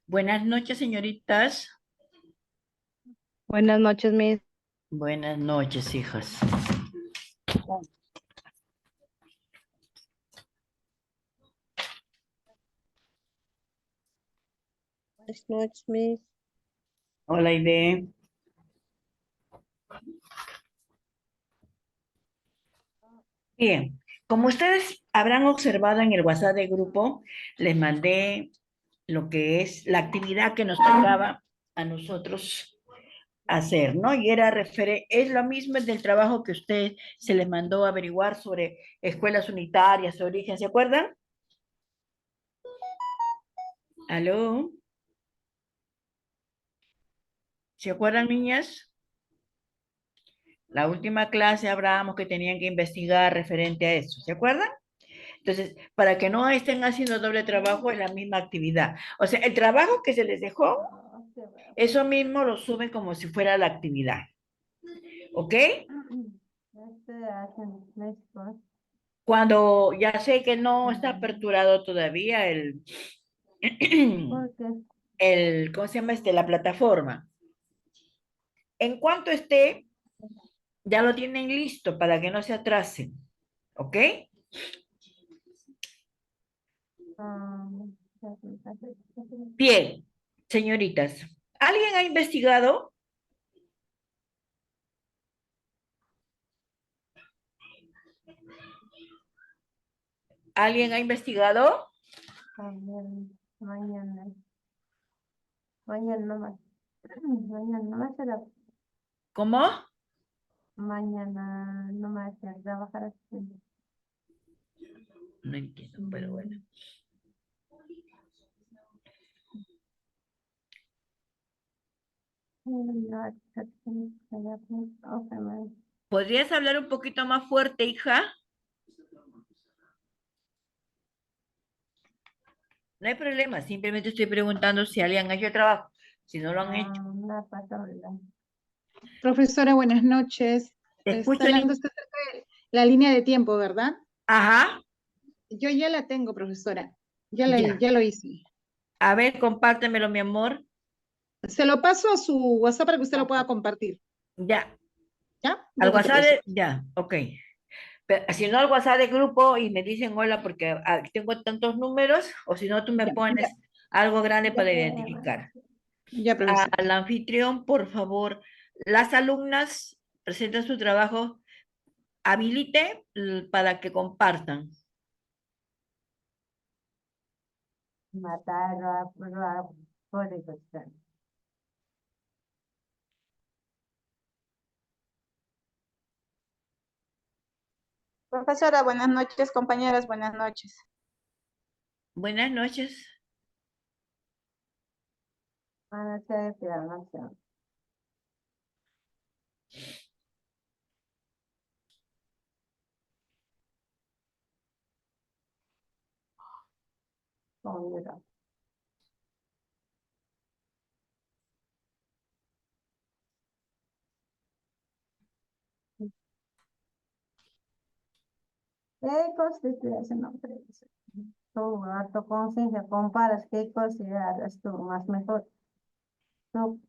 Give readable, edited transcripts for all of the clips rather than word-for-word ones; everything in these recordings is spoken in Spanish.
Buenas noches, señoritas. Buenas noches, Miss. Buenas noches, hijas. Buenas noches, Miss. Hola, Aide. Bien, como ustedes habrán observado en el WhatsApp de grupo, les mandé lo que es la actividad que nos tocaba a nosotros hacer, ¿no? Y era es lo mismo del trabajo que usted se les mandó a averiguar sobre escuelas unitarias, de origen, ¿se acuerdan? ¿Aló? ¿Se acuerdan, niñas? La última clase hablábamos que tenían que investigar referente a eso, ¿se acuerdan? Entonces, para que no estén haciendo doble trabajo, es la misma actividad. O sea, el trabajo que se les dejó, eso mismo lo suben como si fuera la actividad. ¿Ok? Cuando ya sé que no está aperturado todavía ¿cómo se llama este? La plataforma. En cuanto esté, ya lo tienen listo para que no se atrasen. ¿Ok? Bien, señoritas. ¿Alguien ha investigado? ¿Alguien ha investigado? Mañana, mañana nomás. Mañana nomás será. ¿Cómo? Mañana nomás a trabajar así. No entiendo, pero bueno. ¿Podrías hablar un poquito más fuerte, hija? No hay problema, simplemente estoy preguntando si alguien ha hecho el trabajo. Si no lo han hecho. Profesora, buenas noches. Te Está escucho, hablando usted acerca de la línea de tiempo, ¿verdad? Ajá, Yo ya la tengo, profesora. ya. Ya lo hice. A ver, compártemelo, mi amor. Se lo paso a su WhatsApp para que usted lo pueda compartir. Ya. ¿Ya? Un Al ratito, WhatsApp profesora. ya, ok. Pero, si no, al WhatsApp de grupo y me dicen hola porque tengo tantos números, o si no, tú me Ya, ya, pones algo grande ya, para identificar. ya, profesora. Al anfitrión, por favor, las alumnas presentan su trabajo, habilite para que compartan. Matar por eso. Profesora, buenas noches, compañeras, buenas noches. Buenas noches. Van a ser de ¿qué consideras no? Tú, a tu conciencia, comparas qué consideras tú más mejor. Tú,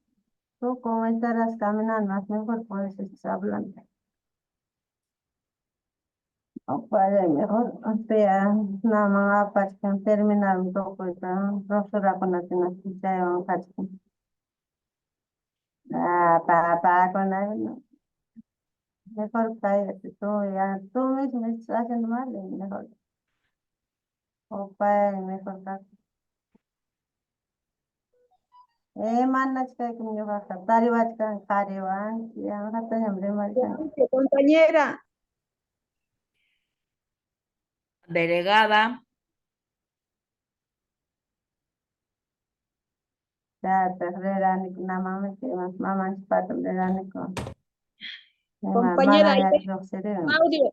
tú cómo estarás caminando más mejor, por eso estás hablando. O para mejor, o sea, nada más para terminar un poco, profesora, con la que nos quitaron, para con la, no, mejor cállate, tú ya, tú mismo me estás haciendo mal, mejor, o para mejor cállate. Manas ka kunyo ka tariwat ka kariwan yang kata nyamre marcan. Compañera, Delegada, Ya terrerani nama me que mama sepatu terrerani con mana compañera, ya ahí yo seré. un audio.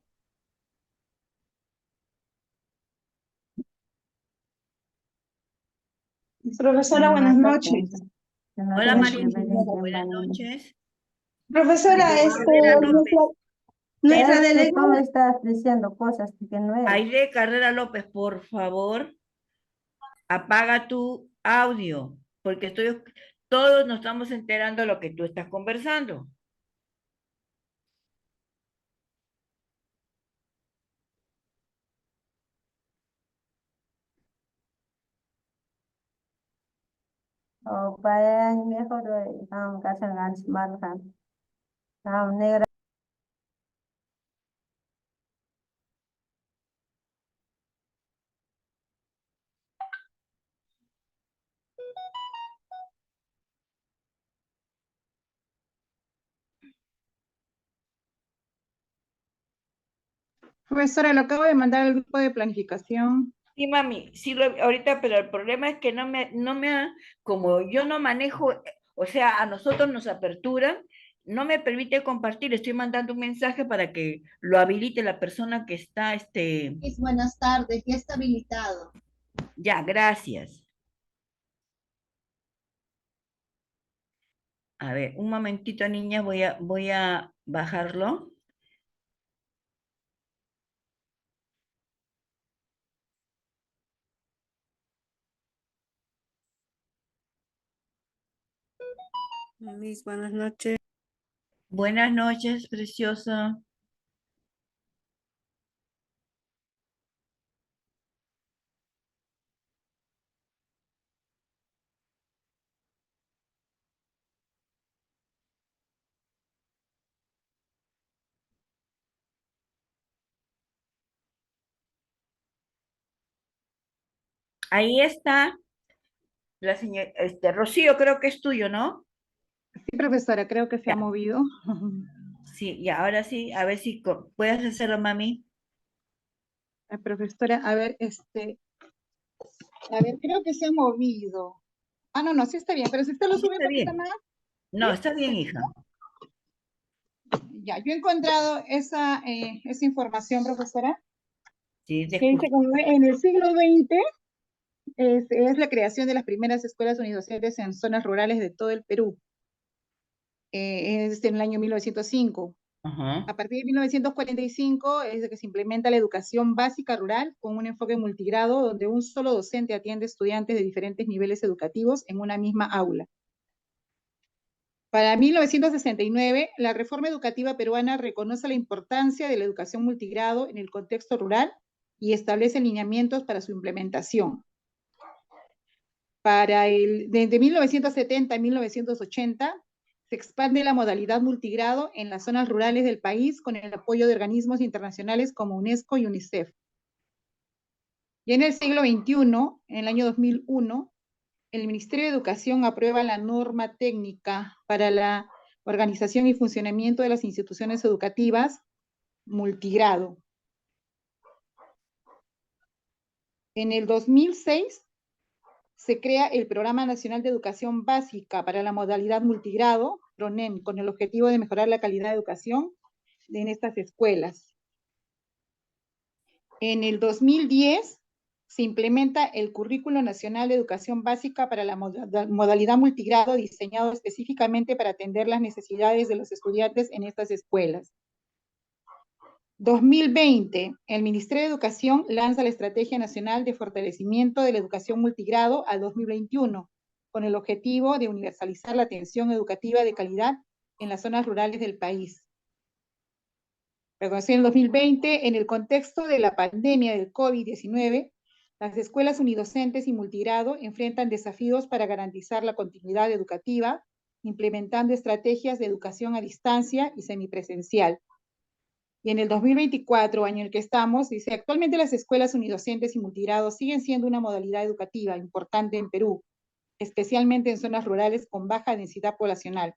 Profesora, buenas Mata tensa. noches. Que no hola te María, que ver que buenas van. noches. Profesora, Carrera López. nuestra Es que tú delegada, me estás diciendo cosas que no es. Aide Carrera López, por favor, apaga tu audio. porque todos nos estamos enterando de lo que tú estás conversando. Upaya mejor kasangan smartphone. Negra. Profesora, lo acabo de mandar al grupo de planificación. Sí, mami, sí ahorita, pero el problema es que como yo no manejo, o sea, a nosotros nos aperturan, no me permite compartir, estoy mandando un mensaje para que lo habilite la persona que está, Buenas tardes, ya está habilitado. ya, gracias. A ver, un momentito, niña, voy a bajarlo. Miss, buenas noches. Buenas noches, preciosa. Ahí está la señora, Rocío, creo que es tuyo, ¿no? Sí, profesora, creo que se ha Ya. movido. Sí, y ahora sí, a ver si puedes hacerlo, mami. Profesora, a ver, creo que se ha movido. Ah, no, sí está bien, pero si usted lo Sí, sube un está poquito bien. más, No, está bien, hija. ya, yo he encontrado esa información, profesora, Sí, te que dice escucho. como en el siglo XX es la creación de las primeras escuelas universitarias en zonas rurales de todo el Perú. Es en el año 1905. Ajá. A partir de 1945 es de que se implementa la educación básica rural con un enfoque multigrado donde un solo docente atiende estudiantes de diferentes niveles educativos en una misma aula. Para 1969, la reforma educativa peruana reconoce la importancia de la educación multigrado en el contexto rural y establece lineamientos para su implementación. Desde 1970 a 1980, se expande la modalidad multigrado en las zonas rurales del país con el apoyo de organismos internacionales como UNESCO y UNICEF. Y en el siglo XXI, en el año 2001, el Ministerio de Educación aprueba la norma técnica para la organización y funcionamiento de las instituciones educativas multigrado. En el 2006 se crea el Programa Nacional de Educación Básica para la modalidad multigrado, PRONEM, con el objetivo de mejorar la calidad de educación en estas escuelas. En el 2010 se implementa el Currículo Nacional de Educación Básica para la modalidad multigrado, diseñado específicamente para atender las necesidades de los estudiantes en estas escuelas. 2020, el Ministerio de Educación lanza la Estrategia Nacional de Fortalecimiento de la Educación Multigrado al 2021, con el objetivo de universalizar la atención educativa de calidad en las zonas rurales del país. En el 2020, en el contexto de la pandemia del COVID-19, las escuelas unidocentes y multigrado enfrentan desafíos para garantizar la continuidad educativa, implementando estrategias de educación a distancia y semipresencial. Y en el 2024, año en el que estamos, dice, actualmente las escuelas unidocentes y multigrado siguen siendo una modalidad educativa importante en Perú, especialmente en zonas rurales con baja densidad poblacional.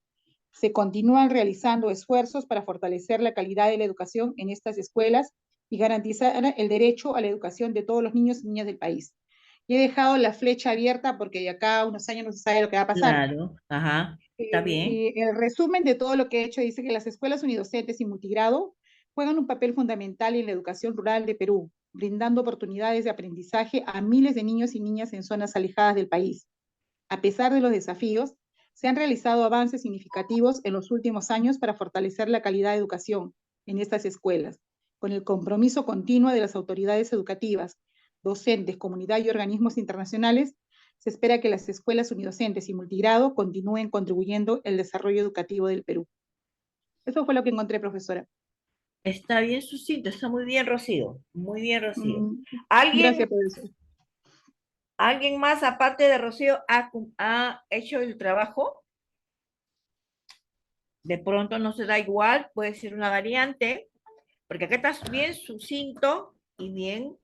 Se continúan realizando esfuerzos para fortalecer la calidad de la educación en estas escuelas y garantizar el derecho a la educación de todos los niños y niñas del país. Y he dejado la flecha abierta porque de acá a unos años no se sabe lo que va a pasar. Claro, ajá, está bien. El resumen de todo lo que he hecho dice que las escuelas unidocentes y multigrado juegan un papel fundamental en la educación rural de Perú, brindando oportunidades de aprendizaje a miles de niños y niñas en zonas alejadas del país. A pesar de los desafíos, se han realizado avances significativos en los últimos años para fortalecer la calidad de educación en estas escuelas, con el compromiso continuo de las autoridades educativas, docentes, comunidad y organismos internacionales se espera que las escuelas unidocentes y multigrado continúen contribuyendo al desarrollo educativo del Perú. Eso fue lo que encontré, profesora. Está bien sucinto, está muy bien, Rocío. Muy bien, Rocío. Gracias, ¿Alguien, profesora. alguien más, aparte de Rocío, ha hecho el trabajo? De pronto no se da igual, puede ser una variante, porque acá está bien sucinto y bien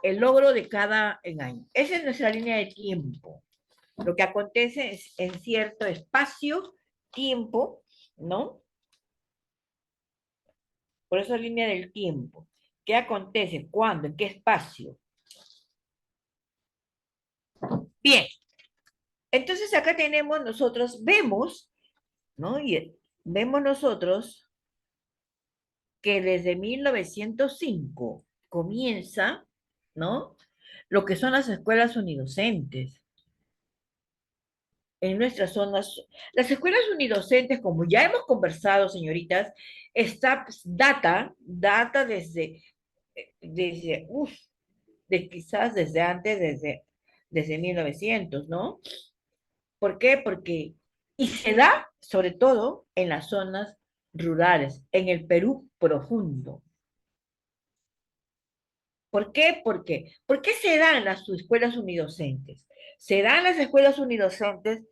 el logro de cada año. Esa es nuestra línea de tiempo. Lo que acontece es en cierto espacio, tiempo, ¿no? Por eso línea del tiempo. ¿Qué acontece? ¿Cuándo? ¿En qué espacio? Bien. Entonces acá tenemos nosotros, vemos, ¿no? Y vemos nosotros que desde 1905 comienza, ¿no? Lo que son las escuelas unidocentes. En nuestras zonas, las escuelas unidocentes, como ya hemos conversado, señoritas, data de quizás desde antes, desde 1900, ¿no? ¿Por qué? Y se da sobre todo en las zonas rurales, en el Perú profundo. ¿Por qué? ¿Por qué se dan las escuelas unidocentes? Se dan las escuelas unidocentes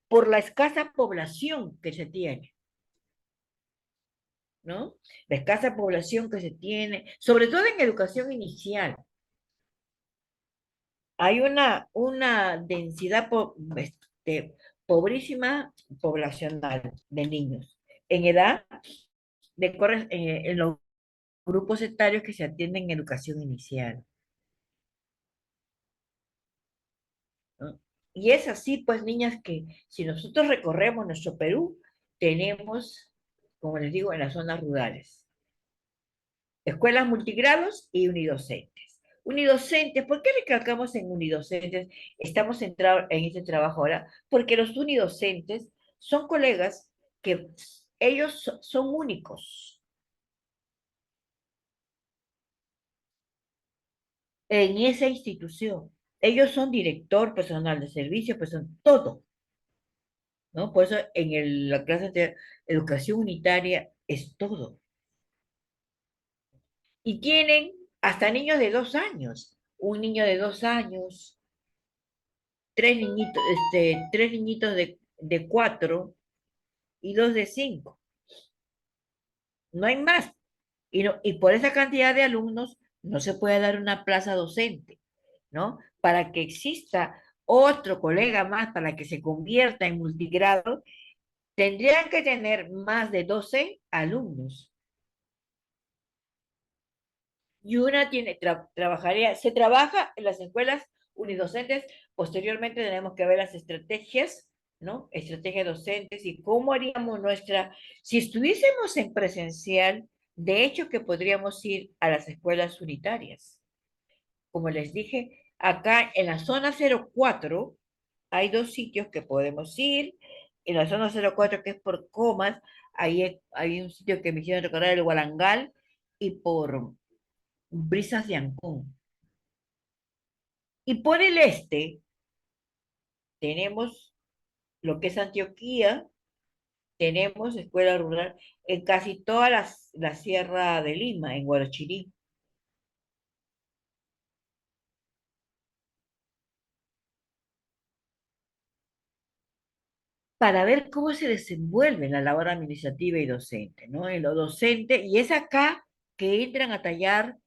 por la escasa población que se tiene, ¿no? La escasa población que se tiene, sobre todo en educación inicial. Hay una densidad pobrísima poblacional de niños en edad en los grupos etarios que se atienden en educación inicial, ¿no? Y es así, pues, niñas, que si nosotros recorremos nuestro Perú, tenemos, como les digo, en las zonas rurales, escuelas multigrados y unidocentes. Unidocentes, ¿por qué recalcamos en unidocentes? Estamos centrados en este trabajo ahora, porque los unidocentes son colegas que ellos son únicos en esa institución. Ellos son director, personal de servicio, son todo, ¿no? Por eso la clase de educación unitaria es todo. Y tienen hasta niños de 2 años, un niño de 2 años, tres niñitos de 4 y 2 de 5. No hay más. Y por esa cantidad de alumnos no se puede dar una plaza docente, ¿no? Para que exista otro colega más, para que se convierta en multigrado, tendrían que tener más de 12 alumnos. Y una se trabaja en las escuelas unidocentes. Posteriormente tenemos que ver las estrategias, ¿no? Estrategias docentes y cómo haríamos si estuviésemos en presencial, de hecho que podríamos ir a las escuelas unitarias. Como les dije, acá en la zona 04 hay 2 sitios que podemos ir. En la zona 04, que es por Comas, ahí hay un sitio que me hicieron recordar, el Guarangal, y por Brisas de Ancón. Y por el este tenemos lo que es Antioquía, tenemos escuela rural en casi toda la Sierra de Lima, en Huarochirí. Para ver cómo se desenvuelve la labor administrativa y docente, ¿no? En lo docente, y es acá que entran a tallar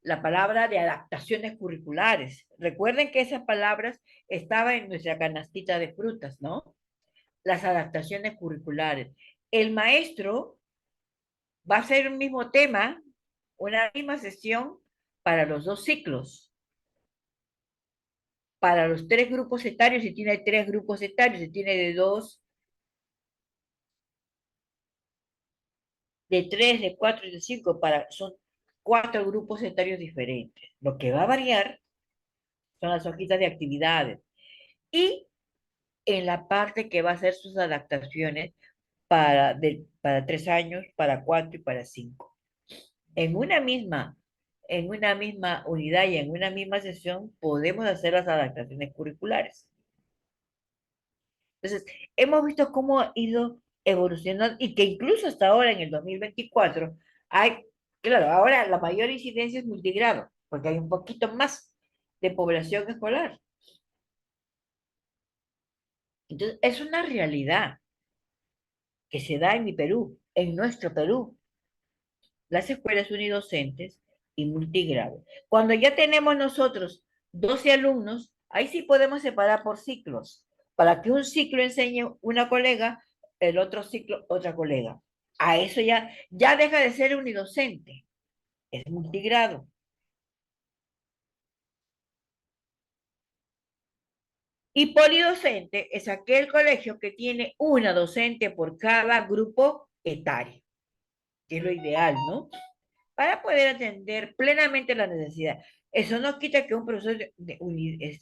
la palabra de adaptaciones curriculares. Recuerden que esas palabras estaban en nuestra canastita de frutas, ¿no? Las adaptaciones curriculares. El maestro va a ser un mismo tema, una misma sesión para los 2 ciclos, para los 3 grupos etarios, si tiene 3 grupos etarios, si tiene de 3, de 4 y de 5, son 4 grupos etarios diferentes. Lo que va a variar son las hojitas de actividades. Y en la parte que va a hacer sus adaptaciones para 3 años, para 4 y para 5. En una misma en una misma unidad y en una misma sesión, podemos hacer las adaptaciones curriculares. Entonces, hemos visto cómo ha ido evolucionando y que incluso hasta ahora, en el 2024, hay, claro, ahora la mayor incidencia es multigrado, porque hay un poquito más de población escolar. Entonces, es una realidad que se da en mi Perú, en nuestro Perú, las escuelas unidocentes y multigrado. Cuando ya tenemos nosotros 12 alumnos, ahí sí podemos separar por ciclos, para que un ciclo enseñe una colega, el otro ciclo otra colega. A eso ya deja de ser unidocente, es multigrado. Y polidocente es aquel colegio que tiene una docente por cada grupo etario, que es lo ideal, ¿no? Para poder atender plenamente la necesidad. Eso no quita que un profesor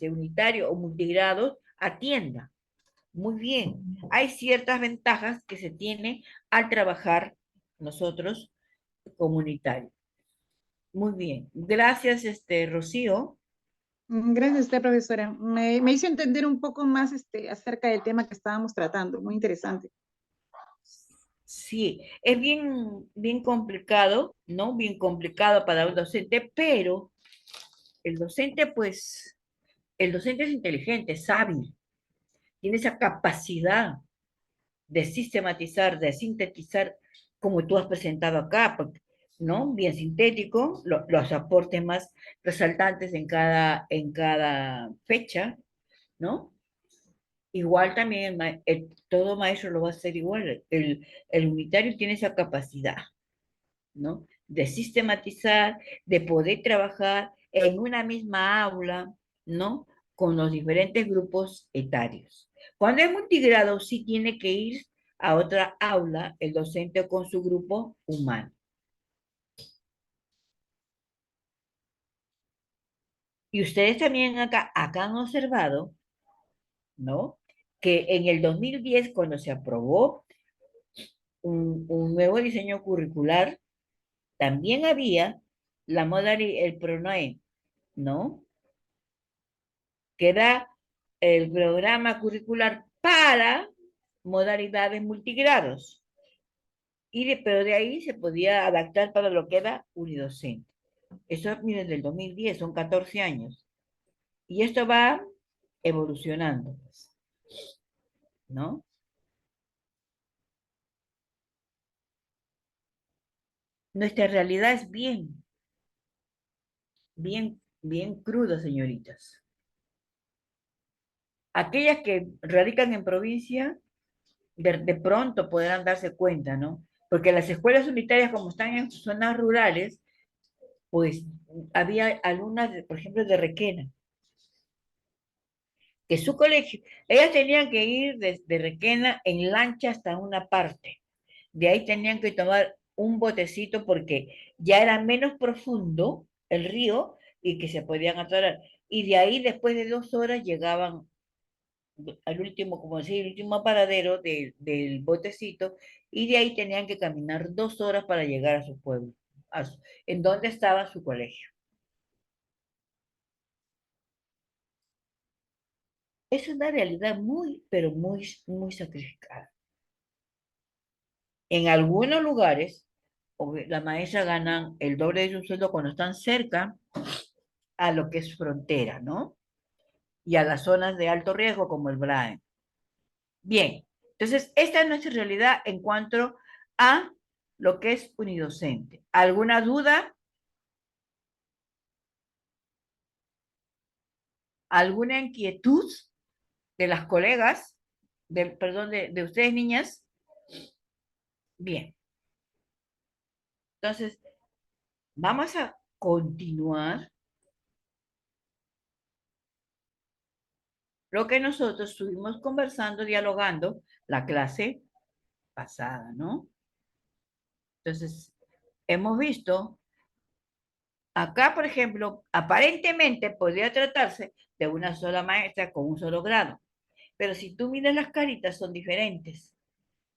unitario o multigrado atienda. Muy bien. Hay ciertas ventajas que se tienen al trabajar nosotros comunitario. Muy bien. Gracias, Rocío. Gracias a usted, profesora. Me hizo entender un poco más acerca del tema que estábamos tratando. Muy interesante. Sí, es bien complicado, ¿no? Bien complicado para un docente, pero el docente, pues, el docente es inteligente, sabio, tiene esa capacidad de sistematizar, de sintetizar, como tú has presentado acá, ¿no? Bien sintético, los aportes más resaltantes en cada fecha, ¿no? Igual también todo maestro lo va a hacer igual. El unitario tiene esa capacidad, ¿no? De sistematizar, de poder trabajar en una misma aula, ¿no? Con los diferentes grupos etarios. Cuando es multigrado, sí tiene que ir a otra aula el docente con su grupo humano. Y ustedes también acá han observado, ¿no? Que en el 2010, cuando se aprobó un nuevo diseño curricular, también había la modalidad, el PRONOE, ¿no? Que era el programa curricular para modalidades multigrados. Pero de ahí se podía adaptar para lo que era unidocente. Eso viene desde el 2010, son 14 años. Y esto va evolucionando, ¿no? Nuestra realidad es bien cruda, señoritas. Aquellas que radican en provincia, de pronto podrán darse cuenta, ¿no? Porque las escuelas unitarias, como están en zonas rurales, pues había alumnas, por ejemplo, de Requena, que su colegio, ellas tenían que ir desde Requena en lancha hasta una parte. De ahí tenían que tomar un botecito porque ya era menos profundo el río y que se podían atorar. Y de ahí, después de 2 horas, llegaban al último, como decir, el último paradero del botecito, y de ahí tenían que caminar 2 horas para llegar a su pueblo, en donde estaba su colegio. Es una realidad pero muy sacrificada. En algunos lugares, las maestras ganan el doble de su sueldo cuando están cerca a lo que es frontera, ¿no? Y a las zonas de alto riesgo como el Braen. Bien, entonces esta es nuestra realidad en cuanto a lo que es unidocente. ¿Alguna duda? ¿Alguna inquietud de las colegas? Perdón, de ustedes, niñas. Bien, entonces vamos a continuar lo que nosotros estuvimos conversando, dialogando la clase pasada, ¿no? Entonces, hemos visto acá, por ejemplo, aparentemente podría tratarse de una sola maestra con un solo grado, pero si tú miras las caritas son diferentes,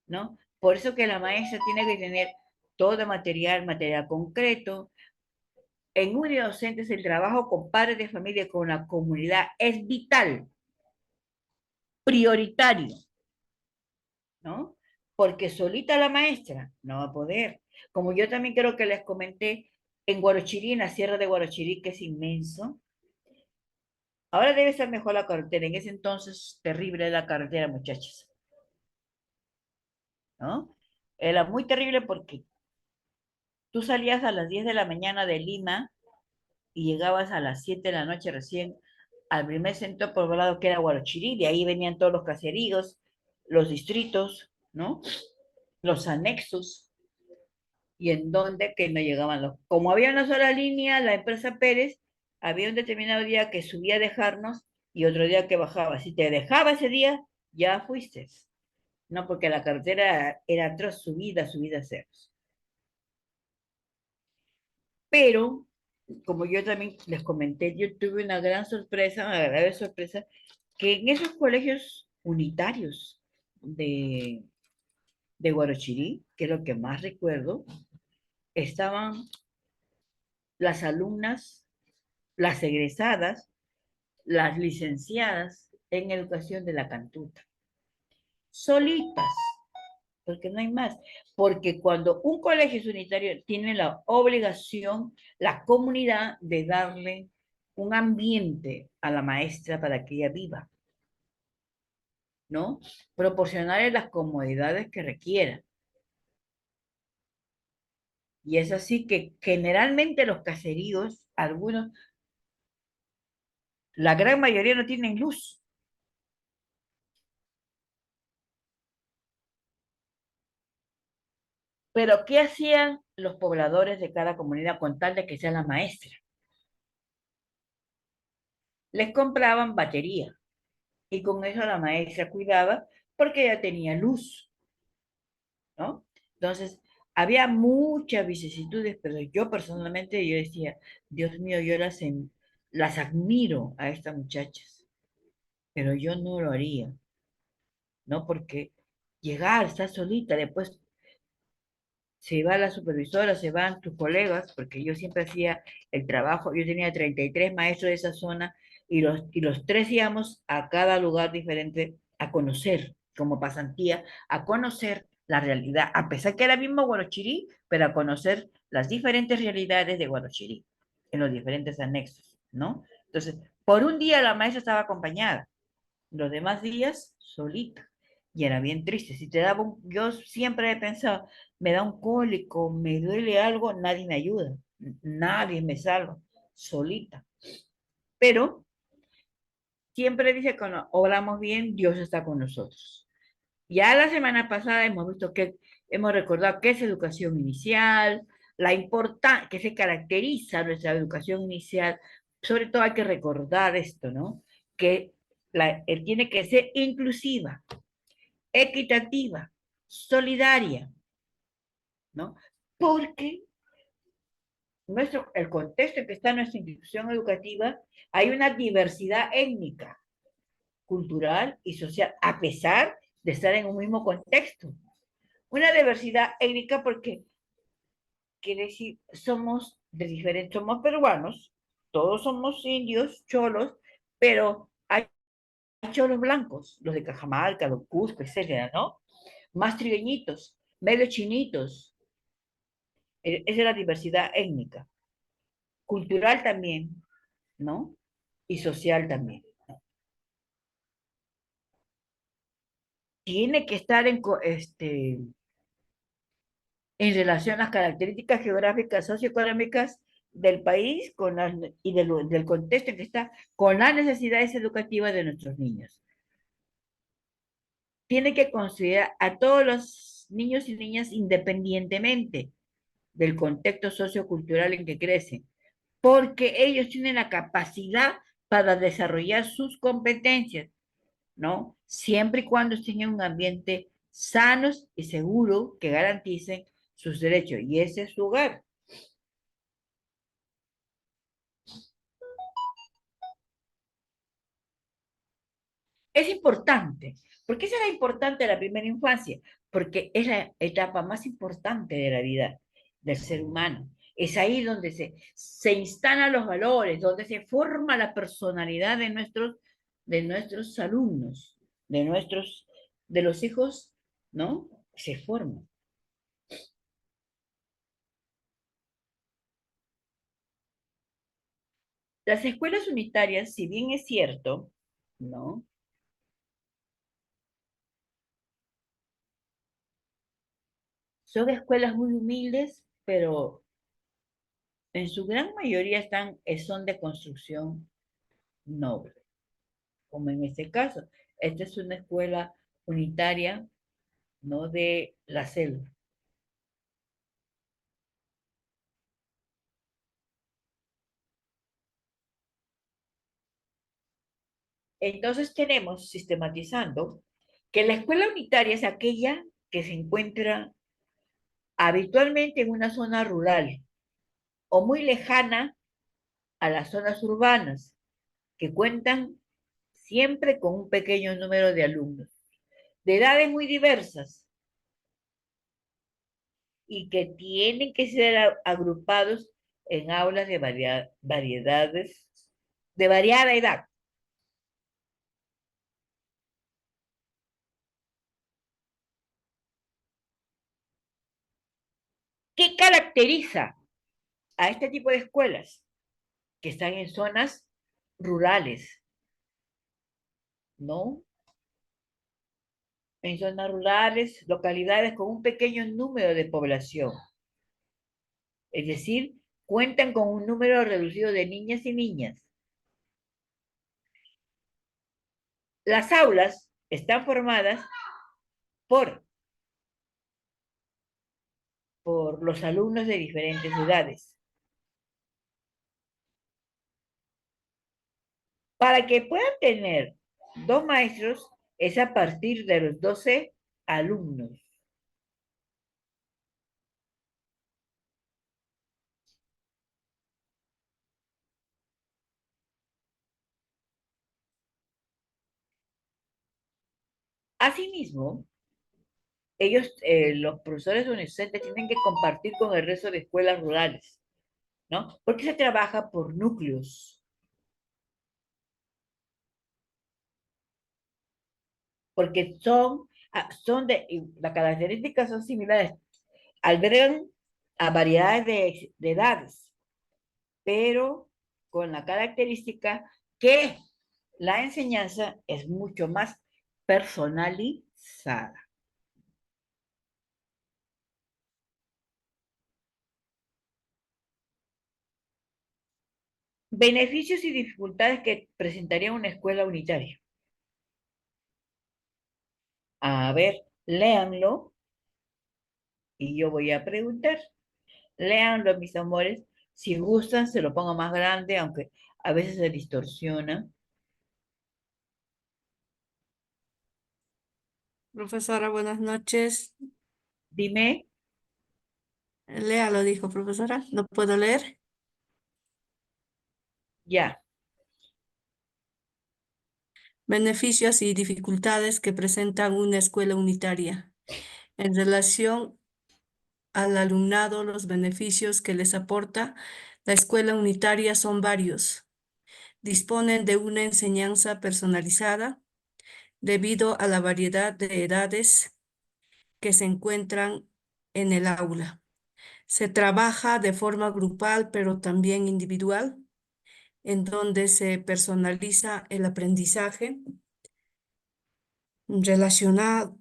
¿no? Por eso que la maestra tiene que tener todo material concreto, en unidocentes el trabajo con padres de familia y con la comunidad es vital, prioritario, ¿no? Porque solita la maestra no va a poder. Como yo también creo que les comenté, en Guarochirí, en la sierra de Guarochirí, que es inmenso, ahora debe ser mejor la carretera. En ese entonces, terrible la carretera, muchachos, ¿no? Era muy terrible porque tú salías a las 10 de la mañana de Lima y llegabas a las 7 de la noche recién al primer centro poblado que era Guarochirí. De ahí venían todos los caseríos, los distritos, ¿no? Los anexos, y en donde que no llegaban los... Como había una sola línea, la empresa Pérez, había un determinado día que subía a dejarnos y otro día que bajaba. Si te dejaba ese día, ya fuiste. No, porque la carretera era atroz, subida, subida ceros. Pero, como yo también les comenté, yo tuve una gran sorpresa, una grave sorpresa, que en esos colegios unitarios de Guarochirí, que es lo que más recuerdo, estaban las alumnas, las egresadas, las licenciadas en educación de la Cantuta, solitas, porque no hay más. Porque cuando un colegio es unitario, tiene la obligación, la comunidad, de darle un ambiente a la maestra para que ella viva, ¿no? Proporcionarle las comodidades que requiera. Y es así que generalmente los caseríos, algunos, la gran mayoría no tienen luz. Pero ¿qué hacían los pobladores de cada comunidad con tal de que sea la maestra? Les compraban batería y con eso la maestra cuidaba porque ya tenía luz, ¿no? Entonces, había muchas vicisitudes, pero yo personalmente yo decía, Dios mío, yo las admiro a estas muchachas, pero yo no lo haría, ¿no? Porque llegar, estar solita, después se va la supervisora, se van tus colegas, porque yo siempre hacía el trabajo, yo tenía 33 maestros de esa zona y los tres íbamos a cada lugar diferente a conocer, como pasantía, a conocer la realidad, a pesar que era mismo Guarochirí, pero a conocer las diferentes realidades de Guarochirí, en los diferentes anexos, ¿no? Entonces, por un día la maestra estaba acompañada, los demás días solita. Y era bien triste. Si te daba yo siempre he pensado, me da un cólico, me duele algo, nadie me ayuda, nadie me salva, solita. Pero siempre dice, cuando oramos bien, Dios está con nosotros. Ya la semana pasada hemos visto que hemos recordado qué es educación inicial, la importancia que se caracteriza nuestra educación inicial. Sobre todo hay que recordar esto, ¿no? Que él tiene que ser inclusiva, equitativa, solidaria, ¿no? Porque el contexto en que está nuestra institución educativa, hay una diversidad étnica, cultural y social, a pesar de estar en un mismo contexto. Una diversidad étnica porque quiere decir, somos peruanos, todos somos indios, cholos, pero hay cholos blancos, los de Cajamarca, los Cusco, etcétera, ¿no? Más trigueñitos, medio chinitos. Esa es la diversidad étnica. Cultural también, ¿no? Y social también. Tiene que estar en relación a las características geográficas, socioeconómicas del país y del contexto en que está, con las necesidades educativas de nuestros niños. Tiene que considerar a todos los niños y niñas independientemente del contexto sociocultural en que crecen, porque ellos tienen la capacidad para desarrollar sus competencias, ¿no? Siempre y cuando estén en un ambiente sanos y seguro que garanticen sus derechos, y ese es su hogar. Es importante. ¿Por qué será importante la primera infancia? Porque es la etapa más importante de la vida del ser humano. Es ahí donde se instalan los valores, donde se forma la personalidad de nuestros alumnos, de los hijos, ¿no? Se forman. Las escuelas unitarias, si bien es cierto, ¿no? Son escuelas muy humildes, pero en su gran mayoría son de construcción noble, como en este caso. Esta es una escuela unitaria, no de la selva. Entonces tenemos, sistematizando, que la escuela unitaria es aquella que se encuentra habitualmente en una zona rural o muy lejana a las zonas urbanas, que cuentan siempre con un pequeño número de alumnos, de edades muy diversas, y que tienen que ser agrupados en aulas de variedades, de variada edad. ¿Qué caracteriza a este tipo de escuelas? Que están en zonas rurales, ¿no? En zonas rurales, localidades con un pequeño número de población. Es decir, cuentan con un número reducido de niñas y niñas. Las aulas están formadas por, por los alumnos de diferentes edades. Para que puedan tener dos maestros es a partir de los 12 alumnos. Asimismo, los profesores universitarios tienen que compartir con el resto de escuelas rurales, ¿no? Porque se trabaja por núcleos. Porque las características son similares, albergan a variedades de edades, pero con la característica que la enseñanza es mucho más personalizada. Beneficios y dificultades que presentaría una escuela unitaria. A ver, léanlo y yo voy a preguntar. Léanlo, mis amores. Si gustan, se lo pongo más grande, aunque a veces se distorsiona. Profesora, buenas noches. Dime, Léalo, dijo profesora. ¿No puedo leer? ya. Beneficios y dificultades que presentan una escuela unitaria. En relación al alumnado, los beneficios que les aporta la escuela unitaria son varios. Disponen de una enseñanza personalizada debido a la variedad de edades que se encuentran en el aula. Se trabaja de forma grupal, pero también individual, en donde se personaliza el aprendizaje. Relacionado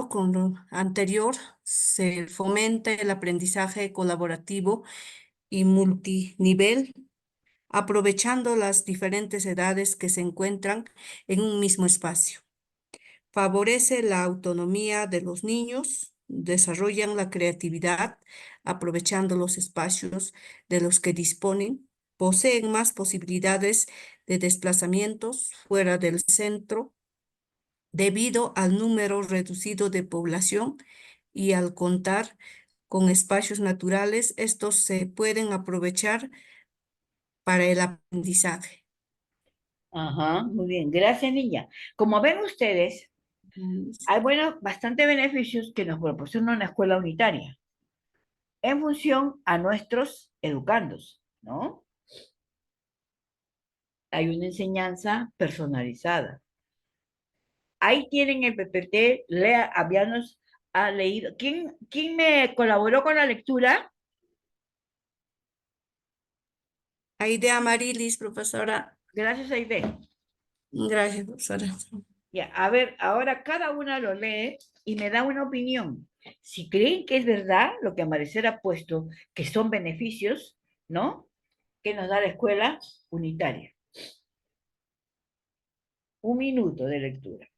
con lo anterior, se fomenta el aprendizaje colaborativo y multinivel, aprovechando las diferentes edades que se encuentran en un mismo espacio. Favorece la autonomía de los niños, desarrollan la creatividad, aprovechando los espacios de los que disponen, poseen más posibilidades de desplazamientos fuera del centro debido al número reducido de población y al contar con espacios naturales, estos se pueden aprovechar para el aprendizaje. Ajá, muy bien. Gracias, niña. Como ven ustedes, hay, bueno, bastante beneficios que nos proporciona una escuela unitaria. en función a nuestros educandos, ¿no? Hay una enseñanza personalizada. Ahí tienen el PPT, lea, habíamos ha leído. ¿Quién me colaboró con la lectura? Aide Amarilis, profesora. Gracias, Aide. Gracias, profesora. Ya, a ver, ahora cada una lo lee y me da una opinión. Si creen que es verdad lo que Amanecer ha puesto, que son beneficios, ¿no? Que nos da la escuela unitaria. Un minuto de lectura.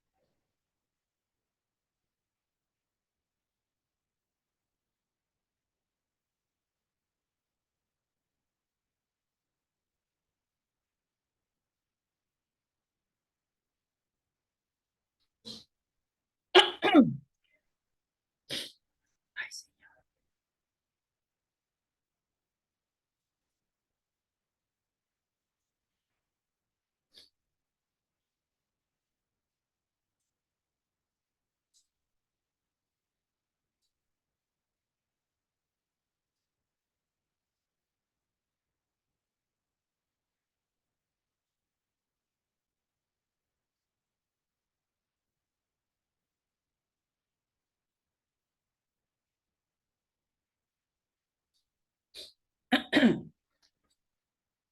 Ay, señor.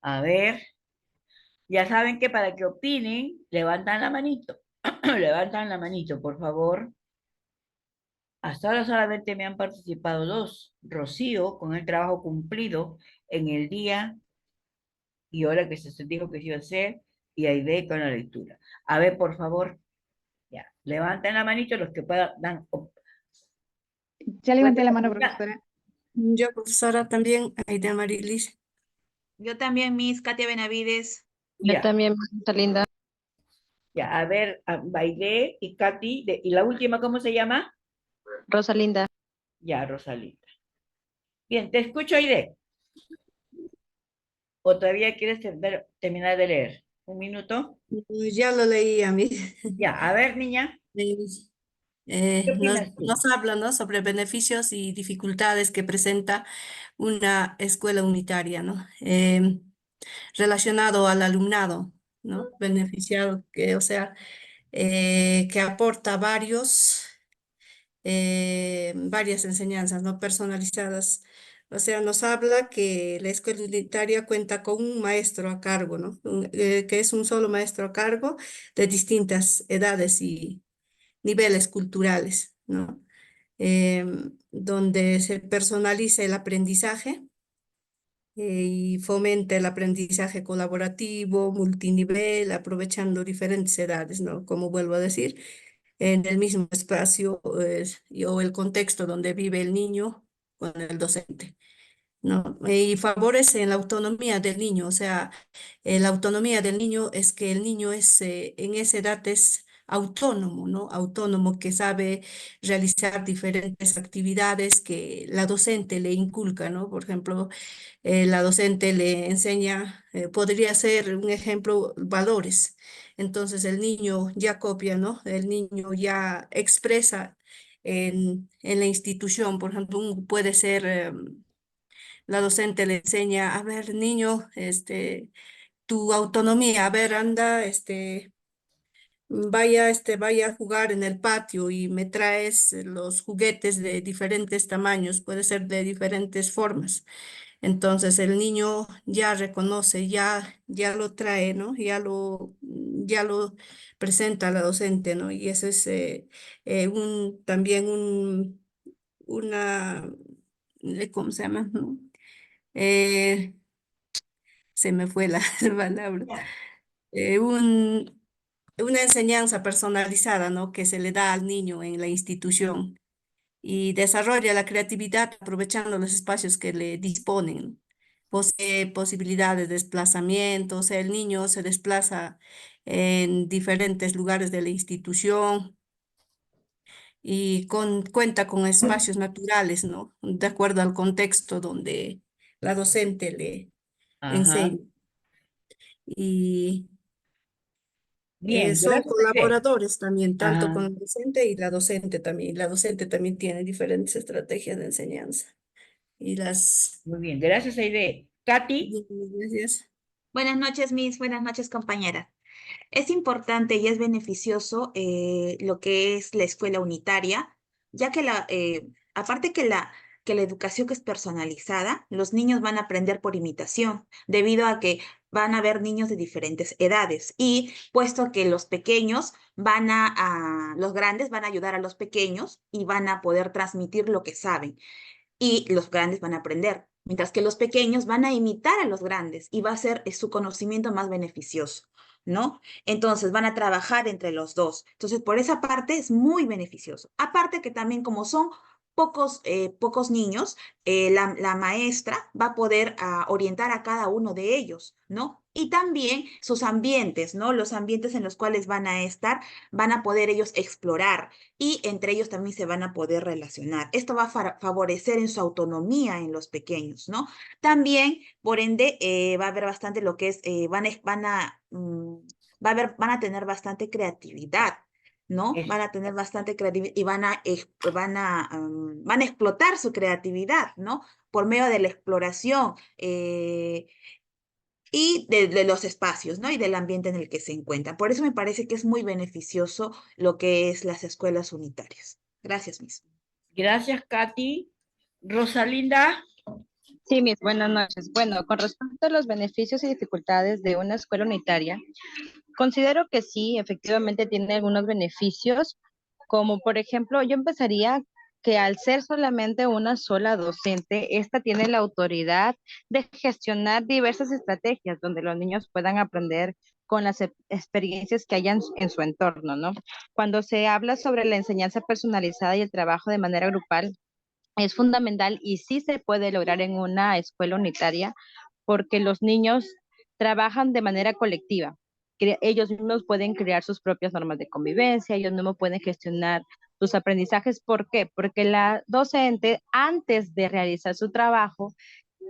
A ver, ya saben que para que opinen, levantan la manito. Levantan la manito, por favor. Hasta ahora solamente me han participado dos. Rocío, con el trabajo cumplido en el día y hora que se dijo que se iba a hacer, y Aide con la lectura. A ver, por favor, ya, levanten la manito los que puedan, Ya levanté la mano, opinar. profesora. Yo, profesora, también, Aide Amarilis. Yo también, Miss Katia Benavides. Yo Ya, también, está linda. ya, a ver, Aide y Katy, y la última, ¿cómo se llama? Rosalinda. Ya, Rosalinda. Bien, te escucho, Aide. ¿O todavía quieres terminar de leer? ¿Un minuto? Ya lo leí a mí. Ya, a ver, niña, ¿qué Nos, opinas tú? nos habla, ¿no?, sobre beneficios y dificultades que presenta una escuela unitaria, ¿no? Relacionado al alumnado, ¿no? Beneficiado, que, o sea, que aporta varias enseñanzas, ¿no?, personalizadas. O sea, nos habla que la escuela unitaria cuenta con un maestro a cargo, ¿no? Que es un solo maestro a cargo de distintas edades y niveles culturales, ¿no? Donde se personaliza el aprendizaje y fomenta el aprendizaje colaborativo, multinivel, aprovechando diferentes edades, ¿no? Como vuelvo a decir, en el mismo espacio o el contexto donde vive el niño con el docente, ¿no? Y favorece la autonomía del niño, o sea, la autonomía del niño es que el niño es, en esa edad es autónomo, ¿no? Autónomo, que sabe realizar diferentes actividades que la docente le inculca, ¿no? Por ejemplo, la docente le enseña, podría ser un ejemplo, valores. Entonces el niño ya copia, ¿no? El niño ya expresa en la institución, por ejemplo, puede ser, la docente le enseña, a ver, niño, tu autonomía, a ver, anda, vaya a jugar en el patio y me traes los juguetes de diferentes tamaños, puede ser de diferentes formas. Entonces el niño ya reconoce, ya lo trae, ¿no? Ya lo presenta a la docente, ¿no? Y eso es también una, ¿cómo se llama? ¿No? Eh, Se me fue la palabra. Ya. Eh, un, una enseñanza personalizada, ¿no?, que se le da al niño en la institución y desarrolla la creatividad aprovechando los espacios que le disponen. Posee posibilidades de desplazamiento, o sea, el niño se desplaza en diferentes lugares de la institución y cuenta con espacios naturales, ¿no? De acuerdo al contexto donde la docente le Ajá. enseña. Y Bien, son gracias, Aide. colaboradores también, tanto Ajá. con el docente y la docente también. La docente también tiene diferentes estrategias de enseñanza. y las... Muy bien, gracias, Aide. Katy. Gracias. Buenas noches, Miss. Buenas noches, compañera. Es importante y es beneficioso lo que es la escuela unitaria, ya que aparte que la educación que es personalizada, los niños van a aprender por imitación, debido a que van a haber niños de diferentes edades y puesto que los pequeños los grandes van a ayudar a los pequeños y van a poder transmitir lo que saben y los grandes van a aprender, mientras que los pequeños van a imitar a los grandes y va a ser su conocimiento más beneficioso, ¿no? Entonces van a trabajar entre los dos. Entonces, por esa parte es muy beneficioso. Aparte que también como son pocos niños, la maestra va a poder orientar a cada uno de ellos, ¿no? Y también sus ambientes, ¿no? Los ambientes en los cuales van a estar, van a poder ellos explorar y entre ellos también se van a poder relacionar. Esto va a favorecer en su autonomía en los pequeños, ¿no? También, por ende, va a haber bastante lo que es, van a tener bastante creatividad, ¿no? Es- Van a tener bastante creatividad y van a explotar su creatividad, ¿no? Por medio de la exploración y de los espacios, ¿no? Y del ambiente en el que se encuentran. Por eso me parece que es muy beneficioso lo que es las escuelas unitarias. Gracias, Miss. Gracias, Katy. Rosalinda. Sí, mis buenas noches. Bueno, con respecto a los beneficios y dificultades de una escuela unitaria, considero que sí, efectivamente tiene algunos beneficios, como por ejemplo, yo empezaría que al ser solamente una sola docente, esta tiene la autoridad de gestionar diversas estrategias donde los niños puedan aprender con las experiencias que hayan en su entorno, ¿no? Cuando se habla sobre la enseñanza personalizada y el trabajo de manera grupal, es fundamental y sí se puede lograr en una escuela unitaria porque los niños trabajan de manera colectiva. Ellos mismos pueden crear sus propias normas de convivencia, ellos mismos pueden gestionar sus aprendizajes. ¿Por qué? Porque la docente, antes de realizar su trabajo,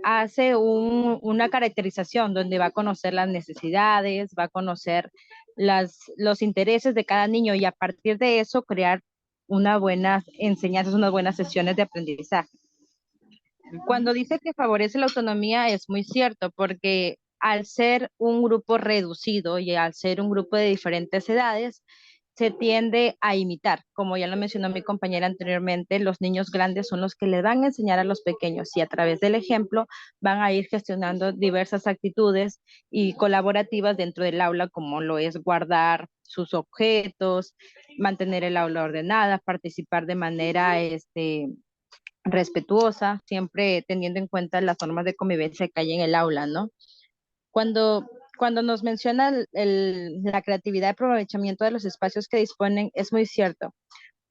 hace una caracterización donde va a conocer las necesidades, va a conocer los intereses de cada niño y a partir de eso crear unas buenas enseñanzas, unas buenas sesiones de aprendizaje. Cuando dice que favorece la autonomía es muy cierto, porque al ser un grupo reducido y al ser un grupo de diferentes edades, se tiende a imitar. Como ya lo mencionó mi compañera anteriormente, los niños grandes son los que le van a enseñar a los pequeños y a través del ejemplo van a ir gestionando diversas actitudes y colaborativas dentro del aula, como lo es guardar sus objetos, mantener el aula ordenada, participar de manera respetuosa, siempre teniendo en cuenta las normas de convivencia que hay en el aula, ¿no? Cuando nos menciona la creatividad y aprovechamiento de los espacios que disponen, es muy cierto,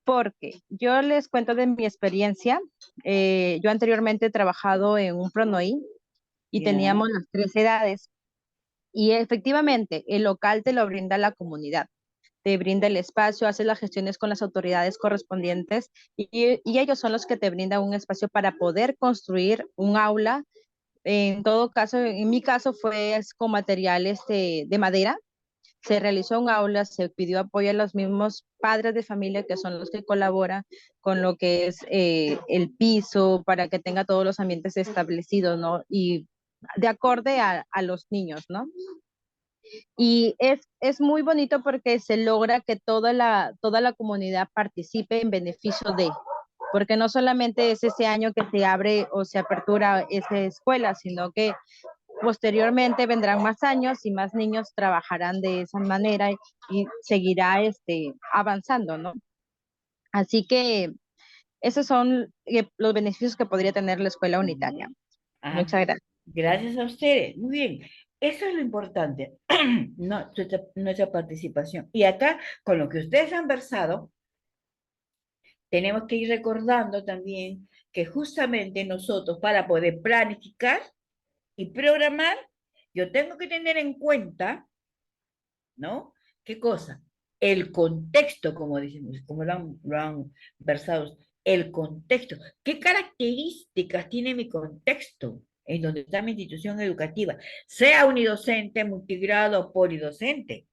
porque yo les cuento de mi experiencia. Yo anteriormente he trabajado en un PRONOI y Ya. teníamos las 3 edades, y efectivamente el local te lo brinda la comunidad, te brinda el espacio, hace las gestiones con las autoridades correspondientes y ellos son los que te brindan un espacio para poder construir un aula. En todo caso, en mi caso fue con materiales de madera. Se realizó un aula, se pidió apoyo a los mismos padres de familia que son los que colaboran con lo que es el piso para que tenga todos los ambientes establecidos, ¿no? Y de acorde a los niños, ¿no? Y es muy bonito porque se logra que toda la comunidad participe en beneficio de, porque no solamente es ese año que se abre o se apertura esa escuela, sino que posteriormente vendrán más años y más niños trabajarán de esa manera y seguirá avanzando, ¿no? Así que esos son los beneficios que podría tener la escuela unitaria. Ah, Muchas gracias. gracias a ustedes. Muy bien. Eso es lo importante, no, nuestra participación. Y acá, con lo que ustedes han versado, tenemos que ir recordando también que justamente nosotros para poder planificar y programar, yo tengo que tener en cuenta, ¿no? ¿Qué cosa? El contexto, como decimos, como lo han versado, el contexto. ¿Qué características tiene mi contexto en donde está mi institución educativa? Sea unidocente, multigrado o polidocente.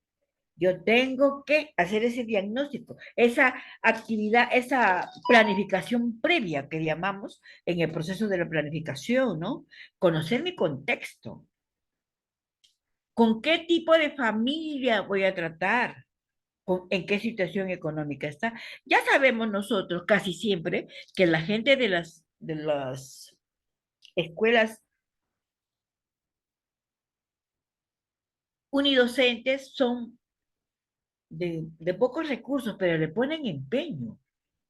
Yo tengo que hacer ese diagnóstico, esa actividad, esa planificación previa que llamamos en el proceso de la planificación, ¿no? Conocer mi contexto. ¿Con qué tipo de familia voy a tratar? ¿En qué situación económica está? Ya sabemos nosotros casi siempre que la gente de las escuelas unidocentes son de pocos recursos, pero le ponen empeño.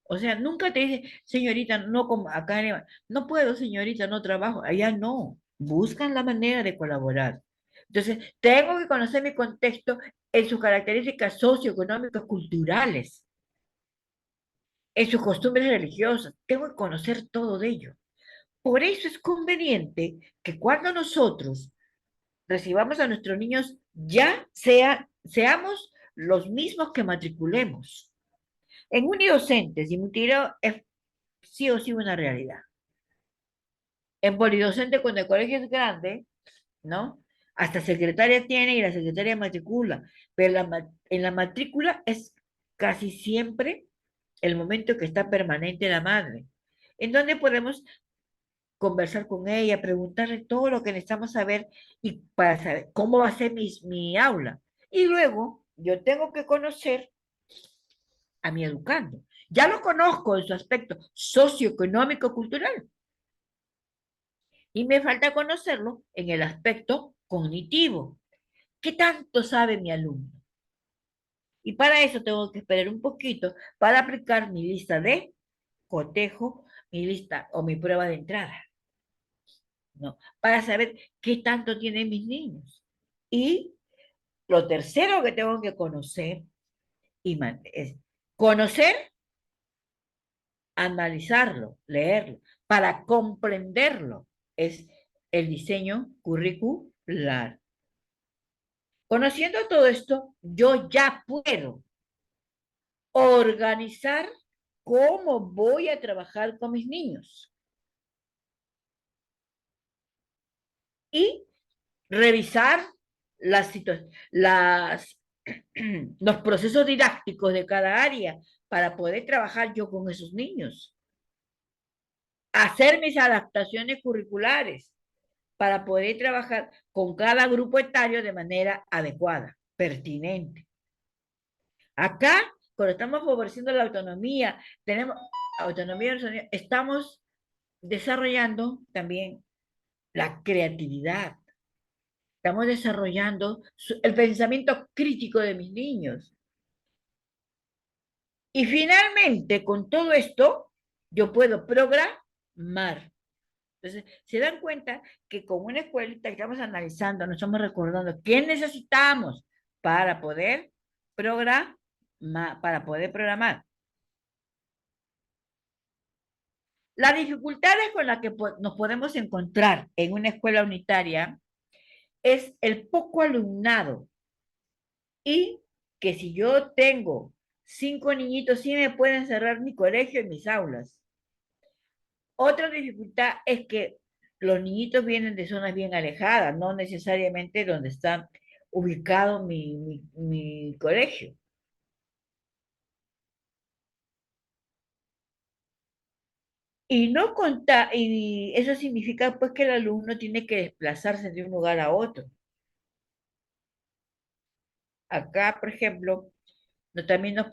O sea, nunca te dice, señorita, no como acá, no puedo, señorita, no trabajo. Allá no. Buscan la manera de colaborar. Entonces, tengo que conocer mi contexto en sus características socioeconómicas, culturales, en sus costumbres religiosas. Tengo que conocer todo de ello. Por eso es conveniente que cuando nosotros recibamos a nuestros niños, seamos los mismos que matriculemos. En unidocentes y multidocentes es sí o sí una realidad. En polidocente, cuando el colegio es grande, ¿no? Hasta secretaria tiene y la secretaria matricula, pero en la matrícula es casi siempre el momento que está permanente la madre, en donde podemos conversar con ella, preguntarle todo lo que necesitamos saber y para saber cómo va a ser mi aula. Y luego yo tengo que conocer a mi educando. Ya lo conozco en su aspecto socioeconómico cultural y me falta conocerlo en el aspecto cognitivo. ¿Qué tanto sabe mi alumno? Y para eso tengo que esperar un poquito para aplicar mi lista de cotejo, mi lista o mi prueba de entrada, ¿no? Para saber qué tanto tienen mis niños. Y lo tercero que tengo que conocer es conocer, analizarlo, leerlo, para comprenderlo, es el diseño curricular. Conociendo todo esto, yo ya puedo organizar cómo voy a trabajar con mis niños y revisar las los procesos didácticos de cada área para poder trabajar yo con esos niños. Hacer mis adaptaciones curriculares para poder trabajar con cada grupo etario de manera adecuada, pertinente. Acá, cuando estamos favoreciendo la autonomía, tenemos autonomía, estamos desarrollando también la creatividad. Estamos desarrollando el pensamiento crítico de mis niños. Y finalmente, con todo esto, yo puedo programar. Entonces, se dan cuenta que con una escuelita que estamos analizando, nos estamos recordando qué necesitamos para poder programar. Las dificultades con las que nos podemos encontrar en una escuela unitaria es el poco alumnado y que si yo tengo 5 niñitos, sí me pueden cerrar mi colegio y mis aulas. Otra dificultad es que los niñitos vienen de zonas bien alejadas, no necesariamente donde está ubicado mi colegio. Y eso significa pues que el alumno tiene que desplazarse de un lugar a otro. Acá, por ejemplo, también nos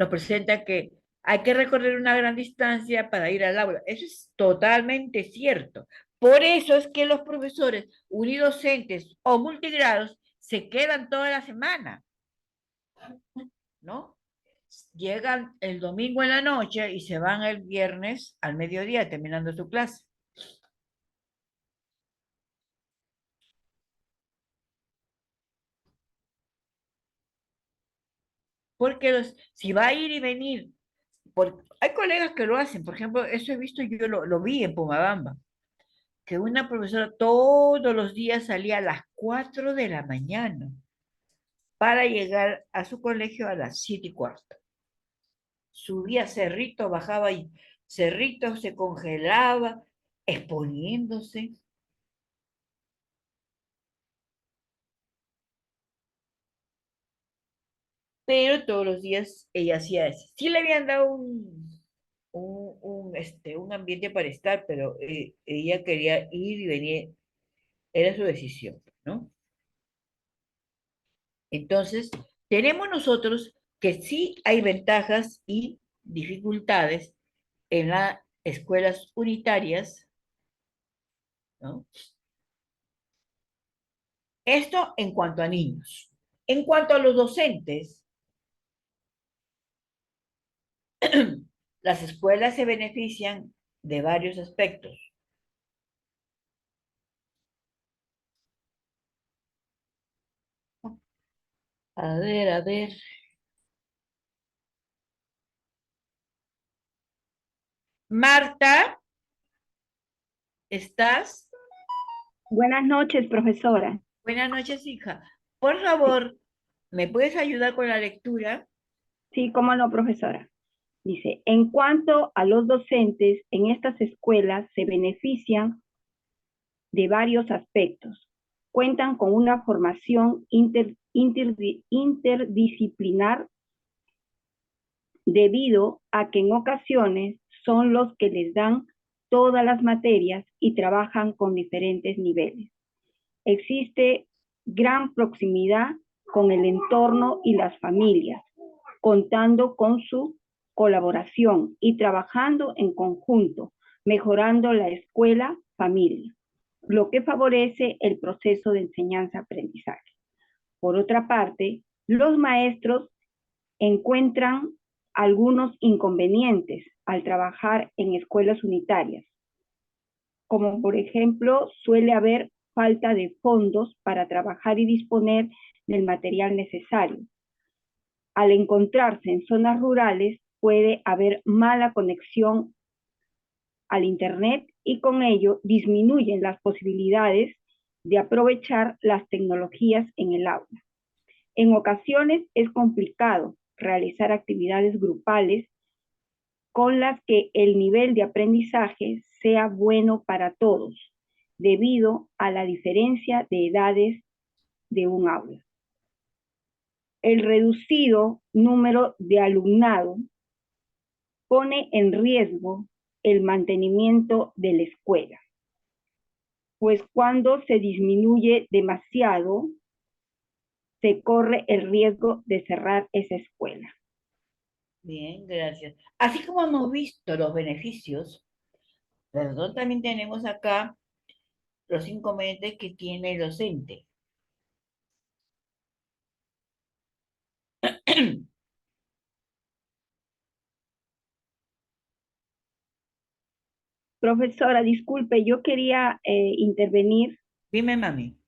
presentan que hay que recorrer una gran distancia para ir al aula. Eso es totalmente cierto. Por eso es que los profesores unidocentes o multigrados se quedan toda la semana, ¿no? Llegan el domingo en la noche y se van el viernes al mediodía terminando su clase. Porque si va a ir y venir, hay colegas que lo hacen, por ejemplo, eso he visto, yo lo vi en Pomabamba, que una profesora todos los días salía a las 4 de la mañana para llegar a su colegio a las 7:15. Subía cerrito, bajaba y cerrito se congelaba, exponiéndose. pero todos los días ella hacía eso. Sí le habían dado un ambiente para estar, pero ella quería ir y venir, era su decisión, ¿no? Entonces, tenemos nosotros que sí hay ventajas y dificultades en las escuelas unitarias, ¿no? Esto en cuanto a niños. En cuanto a los docentes, las escuelas se benefician de varios aspectos. A ver, a ver. Marta, ¿estás? Buenas noches, profesora. Buenas noches, hija. Por favor, ¿me puedes ayudar con la lectura? Sí, cómo no, profesora. Dice, en cuanto a los docentes, en estas escuelas se benefician de varios aspectos. Cuentan con una formación interdisciplinar debido a que en ocasiones son los que les dan todas las materias y trabajan con diferentes niveles. Existe gran proximidad con el entorno y las familias, contando con su colaboración y trabajando en conjunto, mejorando la escuela-familia, lo que favorece el proceso de enseñanza-aprendizaje. Por otra parte, los maestros encuentran algunos inconvenientes al trabajar en escuelas unitarias, como por ejemplo suele haber falta de fondos para trabajar y disponer del material necesario. Al encontrarse en zonas rurales puede haber mala conexión al Internet y con ello disminuyen las posibilidades de aprovechar las tecnologías en el aula. En ocasiones es complicado realizar actividades grupales con las que el nivel de aprendizaje sea bueno para todos, debido a la diferencia de edades de un aula. El reducido número de alumnado pone en riesgo el mantenimiento de la escuela, pues cuando se disminuye demasiado, se corre el riesgo de cerrar esa escuela. Bien, gracias. Así como hemos visto los beneficios, perdón, también tenemos acá los inconvenientes que tiene el docente. Profesora, disculpe, yo quería intervenir. Dime, mami.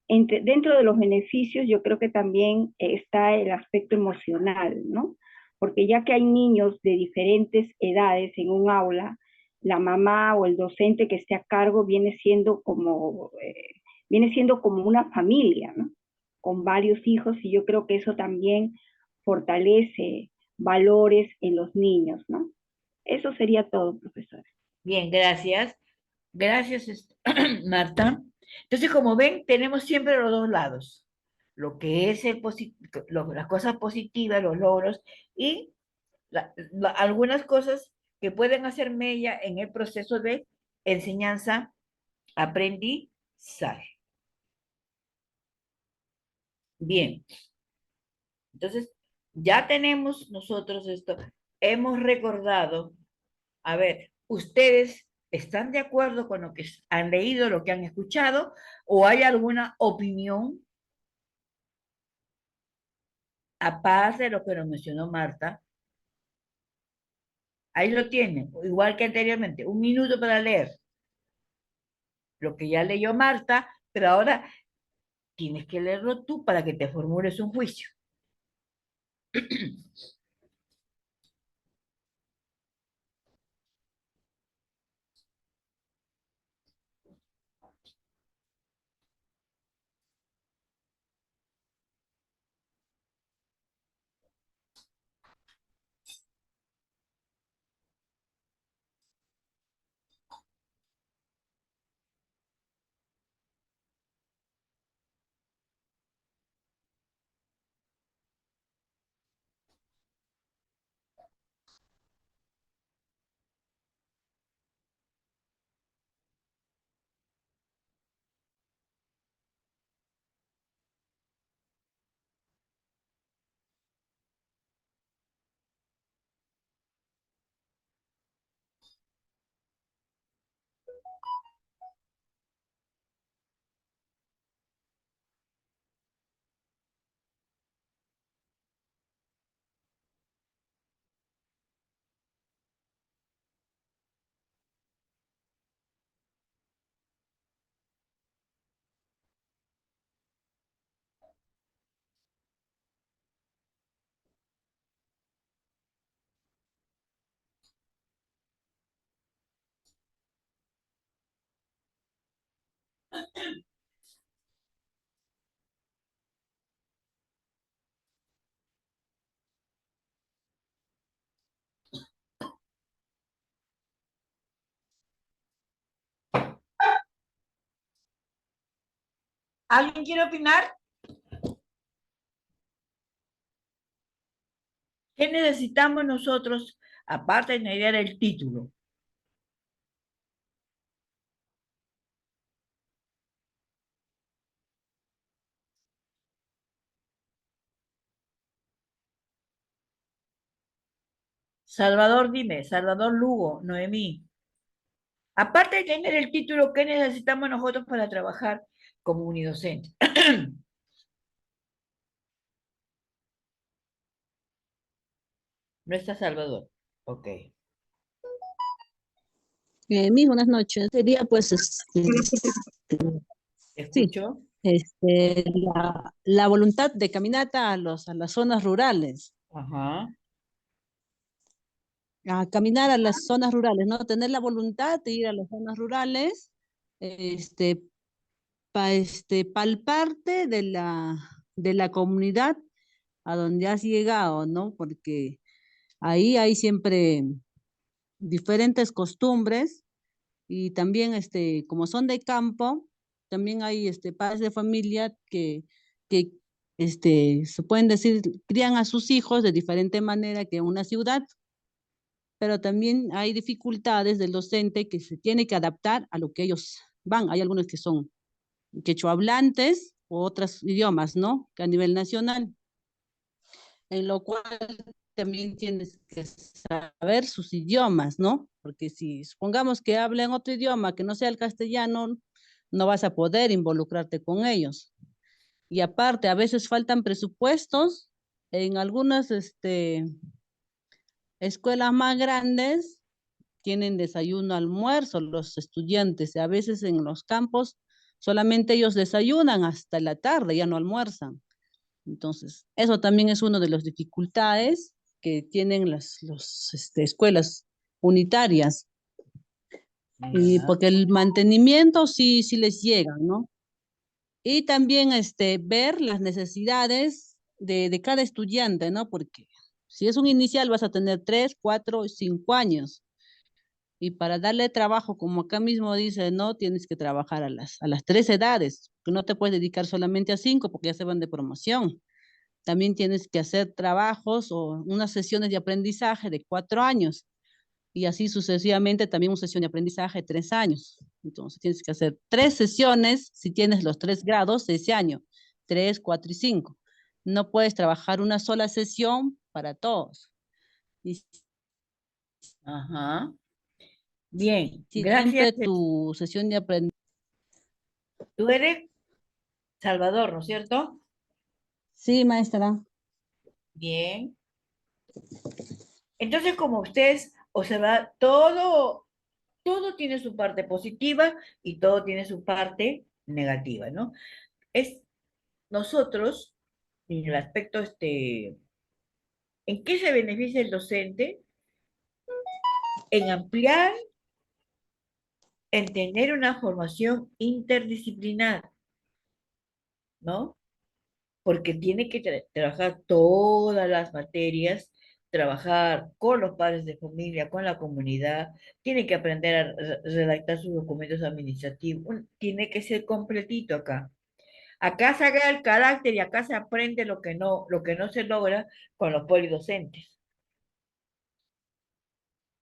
Dentro de los beneficios, yo creo que también está el aspecto emocional, ¿no? Porque ya que hay niños de diferentes edades en un aula, la mamá o el docente que esté a cargo viene siendo como una familia, ¿no? Con varios hijos, y yo creo que eso también fortalece valores en los niños, ¿no? Eso sería todo, profesora. Bien, gracias. Gracias, Marta. Entonces, como ven, tenemos siempre los dos lados. Lo que es las cosas positivas, los logros, y algunas cosas que pueden hacer mella en el proceso de enseñanza, aprendizaje. Bien, entonces ya tenemos nosotros esto, hemos recordado, a ver, ¿ustedes están de acuerdo con lo que han leído, lo que han escuchado, o hay alguna opinión aparte de lo que nos mencionó Marta? Ahí lo tienen, igual que anteriormente, un minuto para leer lo que ya leyó Marta, pero ahora tienes que leerlo tú para que te formules un juicio. ¿Alguien quiere opinar? ¿Qué necesitamos nosotros, aparte de añadir el título? Salvador, dime, Salvador Lugo, Noemí. Aparte de tener el título, ¿qué necesitamos nosotros para trabajar como unidocente? No está Salvador. Ok. Buenas noches. Sería pues, ¿Te sí, escucho? la voluntad de caminata a las zonas rurales, Ajá. a caminar a las zonas rurales, ¿no? Tener la voluntad de ir a las zonas rurales, palparte de la comunidad a donde has llegado, ¿no? Porque ahí hay siempre diferentes costumbres y también, como son de campo, también hay, padres de familia que, se pueden decir, crían a sus hijos de diferente manera que en una ciudad, pero también hay dificultades del docente que se tiene que adaptar a lo que ellos van. Hay algunos que son quechohablantes o otros idiomas, ¿no? Que a nivel nacional, en lo cual también tienes que saber sus idiomas, ¿no? Porque si supongamos que hablan otro idioma que no sea el castellano, no vas a poder involucrarte con ellos. Y aparte, a veces faltan presupuestos en algunas escuelas más grandes, tienen desayuno, almuerzo los estudiantes, y a veces en los campos solamente ellos desayunan hasta la tarde, ya no almuerzan. Entonces, eso también es una de las dificultades que tienen escuelas unitarias, y Ya. porque el mantenimiento sí les llega, ¿no? Y también ver las necesidades de cada estudiante, ¿no? Porque si es un inicial vas a tener 3, 4, 5 años. Y para darle trabajo, como acá mismo dice, no, tienes que trabajar a las 3 edades, que no te puedes dedicar solamente a 5 porque ya se van de promoción. También tienes que hacer trabajos o unas sesiones de aprendizaje de 4 años y así sucesivamente también una sesión de aprendizaje de 3 años. Entonces tienes que hacer 3 sesiones si tienes los 3 grados de ese año, 3, 4 y 5. No puedes trabajar una sola sesión para todos. Y Ajá. Bien, si gracias. siempre tu sesión de aprendizaje. Tú eres Salvador, ¿no es cierto? Sí, maestra. Bien. Entonces, como ustedes observan, todo tiene su parte positiva y todo tiene su parte negativa, ¿no? Es nosotros, en el aspecto, ¿en qué se beneficia el docente? En ampliar, en tener una formación interdisciplinar, ¿no? Porque tiene que trabajar todas las materias, trabajar con los padres de familia, con la comunidad, tiene que aprender a redactar sus documentos administrativos, tiene que ser completito acá. Acá se haga el carácter y acá se aprende lo que no se logra con los polidocentes,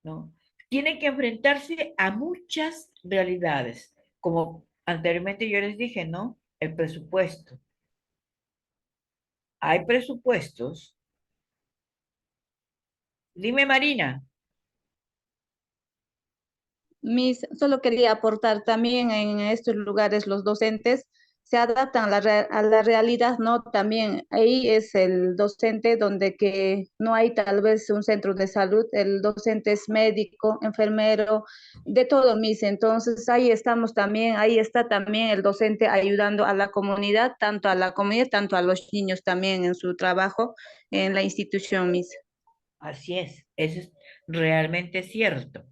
¿no? Tiene que enfrentarse a muchas realidades, como anteriormente yo les dije, ¿no? El presupuesto. Hay presupuestos. Dime, Marina. Solo quería aportar también en estos lugares los docentes se adaptan a a la realidad, ¿no? También ahí es el docente donde que no hay tal vez un centro de salud, el docente es médico, enfermero, de todo, entonces ahí estamos también, ahí está también el docente ayudando a la comunidad, tanto a la comunidad, tanto a los niños también en su trabajo en la institución, Así es, eso es realmente cierto,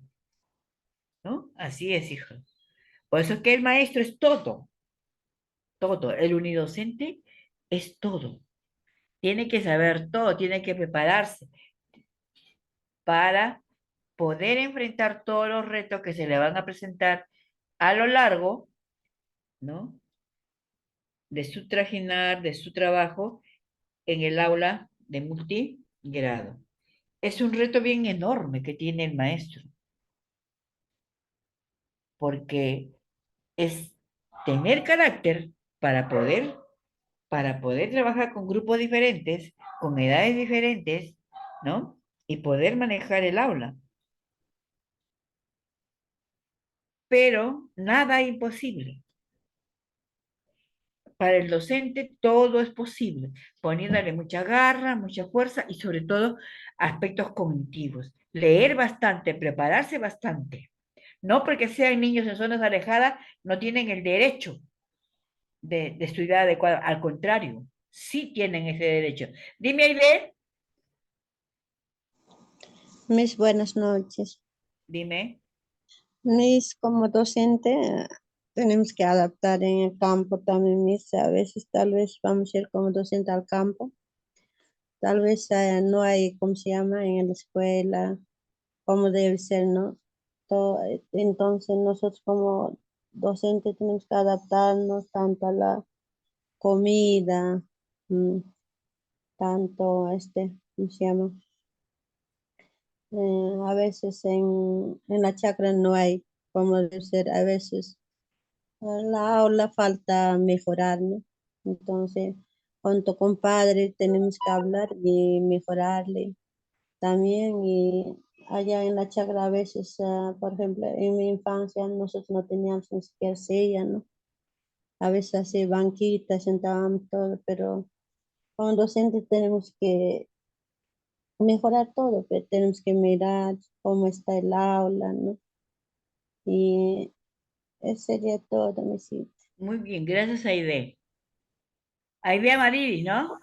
¿no? Así es, hijo. Por eso es que el maestro es todo, todo. El unidocente es todo. Tiene que saber todo, tiene que prepararse para poder enfrentar todos los retos que se le van a presentar a lo largo, ¿no? de su trajinar, de su trabajo en el aula de multigrado. Es un reto bien enorme que tiene el maestro, porque es tener carácter para poder trabajar con grupos diferentes, con edades diferentes, ¿no? Y poder manejar el aula. Pero nada imposible. Para el docente todo es posible, poniéndole mucha garra, mucha fuerza y sobre todo aspectos cognitivos. Leer bastante, prepararse bastante. No porque sean niños en zonas alejadas, no tienen el derecho de estudiar adecuado. Al contrario, sí tienen ese derecho. Dime, Aide. Mis buenas noches. Dime. Mis como docente tenemos que adaptar en el campo también, mis, a veces tal vez vamos a ir como docente al campo. Tal vez no hay, ¿cómo se llama? En la escuela, como debe ser, ¿no? Entonces nosotros como docentes tenemos que adaptarnos tanto a la comida, mm, tanto ¿cómo se llama? A veces en la chacra no hay, como debe ser, a veces en la aula falta mejorar, ¿no? Entonces, junto con padre tenemos que hablar y mejorarle también. Y allá en la chacra a veces, por ejemplo, en mi infancia nosotros no teníamos ni siquiera silla, ¿no? A veces así banquitas, sentábamos todo, pero como docentes tenemos que mejorar todo, pero tenemos que mirar cómo está el aula, ¿no? Y eso sería todo, mi cita. Muy bien, gracias, Aide. Aide Amarili, ¿no?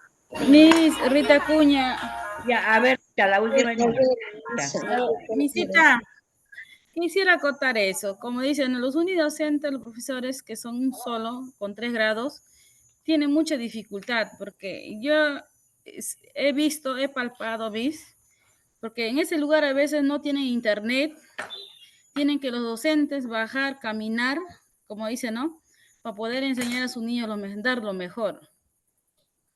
Miss Rita Cuña, Ya, a ver, la última niña. Misita, quisiera acotar eso. Como dicen, los unidocentes, los profesores que son un solo, con 3 grados, tienen mucha dificultad, porque yo he visto, he palpado, ¿vis? Porque en ese lugar a veces no tienen internet, tienen que los docentes bajar, caminar, como dicen, ¿no? Para poder enseñar a su niño dar lo mejor,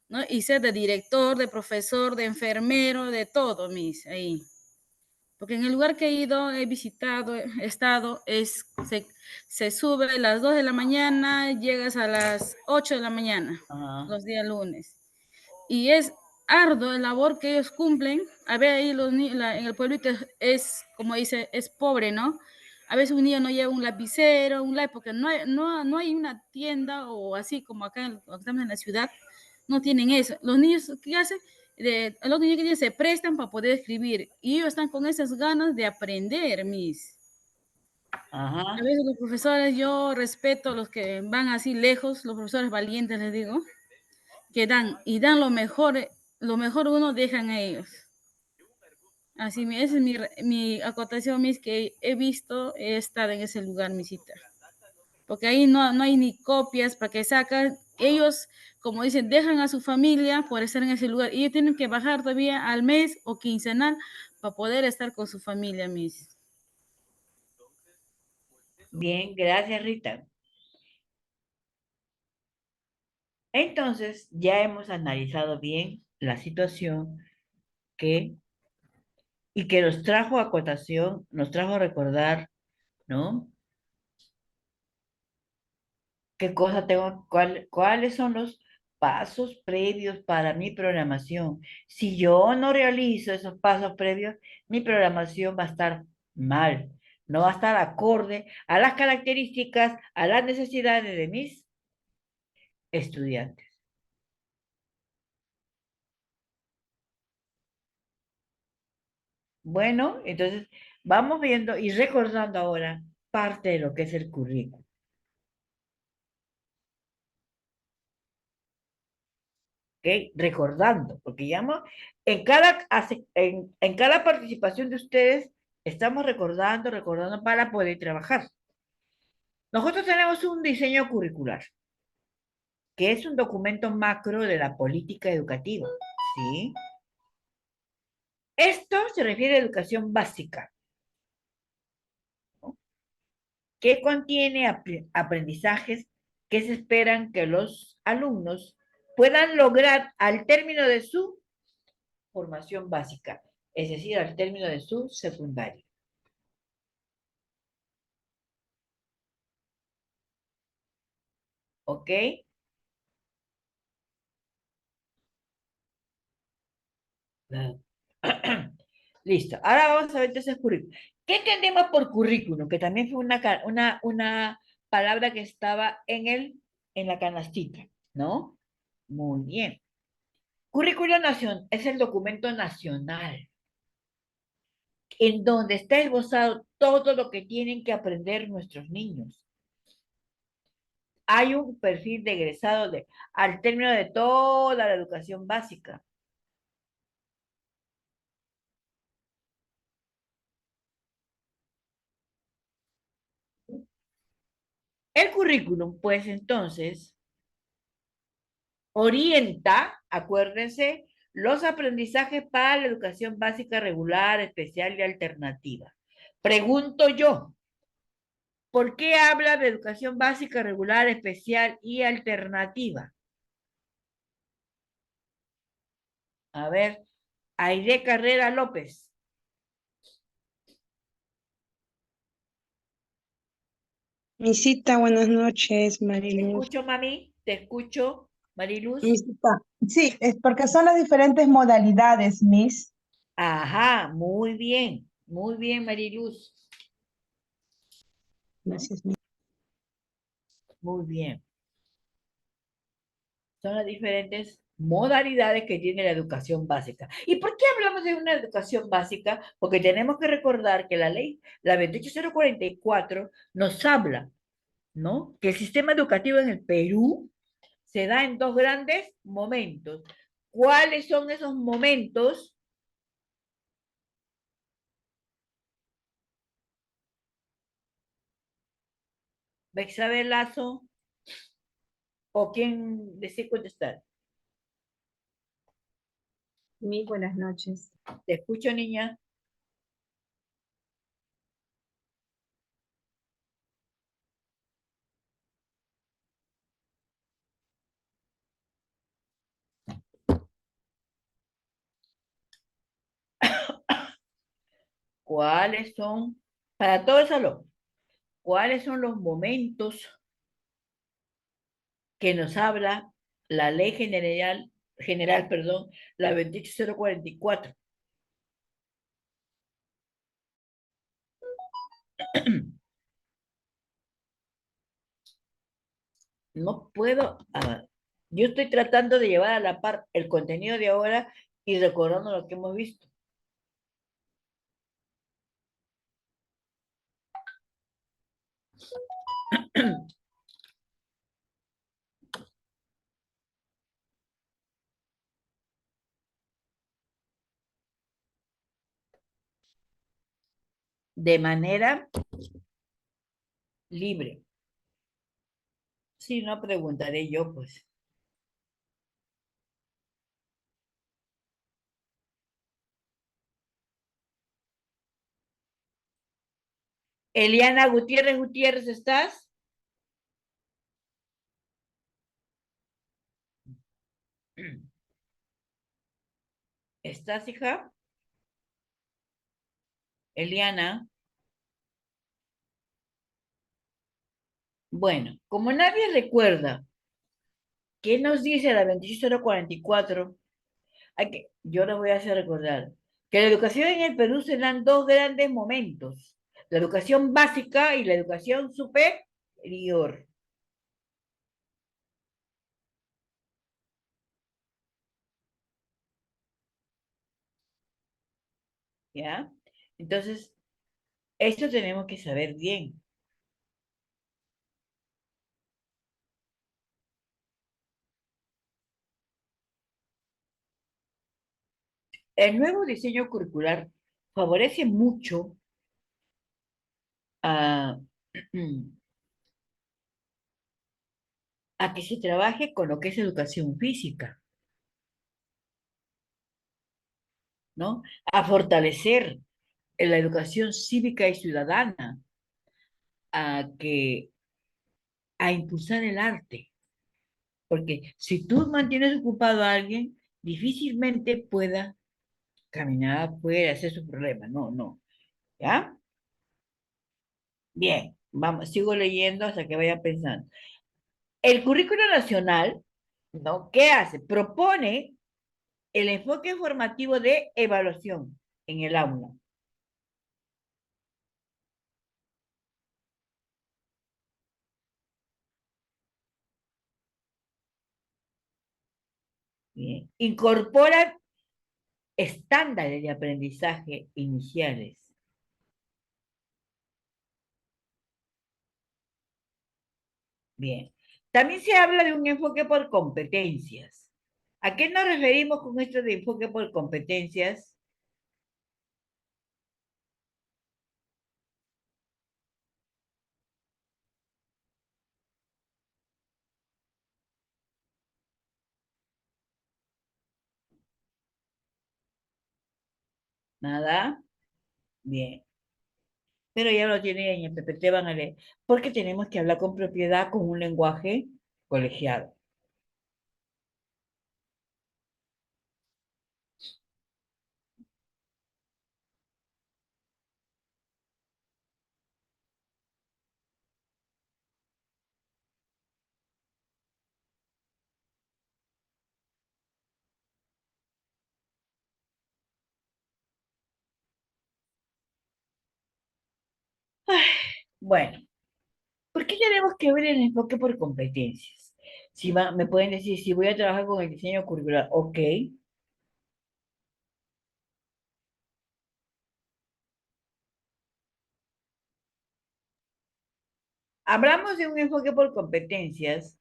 ¿no? Y ser de director, de profesor, de enfermero, de todo, mis, ahí. Porque en el lugar que he ido, he visitado, he estado, se sube a las 2 de la mañana, llegas a las 8 de la mañana, los días lunes. Y es arduo el labor que ellos cumplen. A ver, ahí en el pueblito es, como dice, es pobre, ¿no? A veces un niño no lleva un lapicero, un lápiz, porque no hay una tienda o así como acá estamos en la ciudad, no tienen eso. Los niños, ¿qué hacen? Los niños que tienen se prestan para poder escribir y ellos están con esas ganas de aprender, mis. A veces los profesores, yo respeto a los que van así lejos, los profesores valientes, les digo, que dan y dan lo mejor uno dejan a ellos. Así, esa es mi acotación, mis, que he visto, he estado en ese lugar, mi cita. Porque ahí no hay ni copias para que sacan. Ellos, como dicen, dejan a su familia por estar en ese lugar. Y ellos tienen que bajar todavía al mes o quincenal para poder estar con su familia, mis. Bien, gracias, Rita. Entonces, ya hemos analizado bien la situación y que nos trajo a acotación, nos trajo a recordar, ¿no? ¿Qué cosa tengo, cuáles son los pasos previos para mi programación? Si yo no realizo esos pasos previos, mi programación va a estar mal, no va a estar acorde a las características, a las necesidades de mis estudiantes. Bueno, entonces vamos viendo y recordando ahora parte de lo que es el currículo. ¿Ok? Recordando, porque en cada participación de ustedes estamos recordando para poder trabajar. Nosotros tenemos un diseño curricular, que es un documento macro de la política educativa, ¿sí? Esto se refiere a educación básica, que contiene aprendizajes que se esperan que los alumnos puedan lograr al término de su formación básica, es decir, al término de su secundaria. ¿Ok? Listo. Ahora vamos a ver entonces currículum. ¿Qué entendemos por currículum? Que también fue una palabra que estaba en la canastita, ¿no? Muy bien. Currículum nacional es el documento nacional en donde está esbozado todo lo que tienen que aprender nuestros niños. Hay un perfil de egresado al término de toda la educación básica. El currículum, pues entonces, orienta, acuérdense, los aprendizajes para la educación básica regular, especial y alternativa. Pregunto yo, ¿por qué habla de educación básica regular, especial y alternativa? A ver, Aide Carrera López. Misita, buenas noches, Te Mariluz. escucho, mami, te escucho, Mariluz. Misita, sí, es porque son las diferentes modalidades, Miss. Ajá, muy bien, Mariluz. Gracias, Miss. Muy bien. Son las diferentes modalidades que tiene la educación básica. ¿Y por qué hablamos de una educación básica? Porque tenemos que recordar que la ley, la 28044, nos habla, ¿no? Que el sistema educativo en el Perú se da en dos grandes momentos. ¿Cuáles son esos momentos? ¿Bexabel Lazo? ¿O quién desea contestar? Muy buenas noches. Te escucho, niña. ¿Cuáles son, para todo el salón, cuáles son los momentos que nos habla la ley general, perdón, la 28044? No puedo, yo estoy tratando de llevar a la par el contenido de ahora y recordando lo que hemos visto. De manera libre. Si no, preguntaré yo, pues. Eliana Gutiérrez, ¿estás? ¿Estás, hija? Eliana. Bueno, como nadie recuerda qué nos dice la 28044, yo les voy a hacer recordar que la educación en el Perú se dan dos grandes momentos: la educación básica y la educación superior. ¿Ya? Entonces, esto tenemos que saber bien. El nuevo diseño curricular favorece mucho a, a que se trabaje con lo que es educación física, ¿no? A fortalecer la educación cívica y ciudadana, a impulsar el arte, Porque si tú mantienes ocupado a alguien, difícilmente pueda caminar afuera, hacer su problema. No, no. ¿Ya? Bien, vamos, sigo leyendo hasta que vaya pensando. El currículo nacional, ¿no? ¿Qué hace? Propone el enfoque formativo de evaluación en el aula. Bien. Incorpora estándares de aprendizaje iniciales. Bien. También se habla de un enfoque por competencias. ¿A qué nos referimos con esto de enfoque por competencias? Nada. Bien. Pero ya lo tienen en el PPT, van a leer. Porque tenemos que hablar con propiedad, con un lenguaje colegiado. Bueno, ¿por qué tenemos que ver el enfoque por competencias? Si me pueden decir, si voy a trabajar con el diseño curricular, ok. Hablamos de un enfoque por competencias.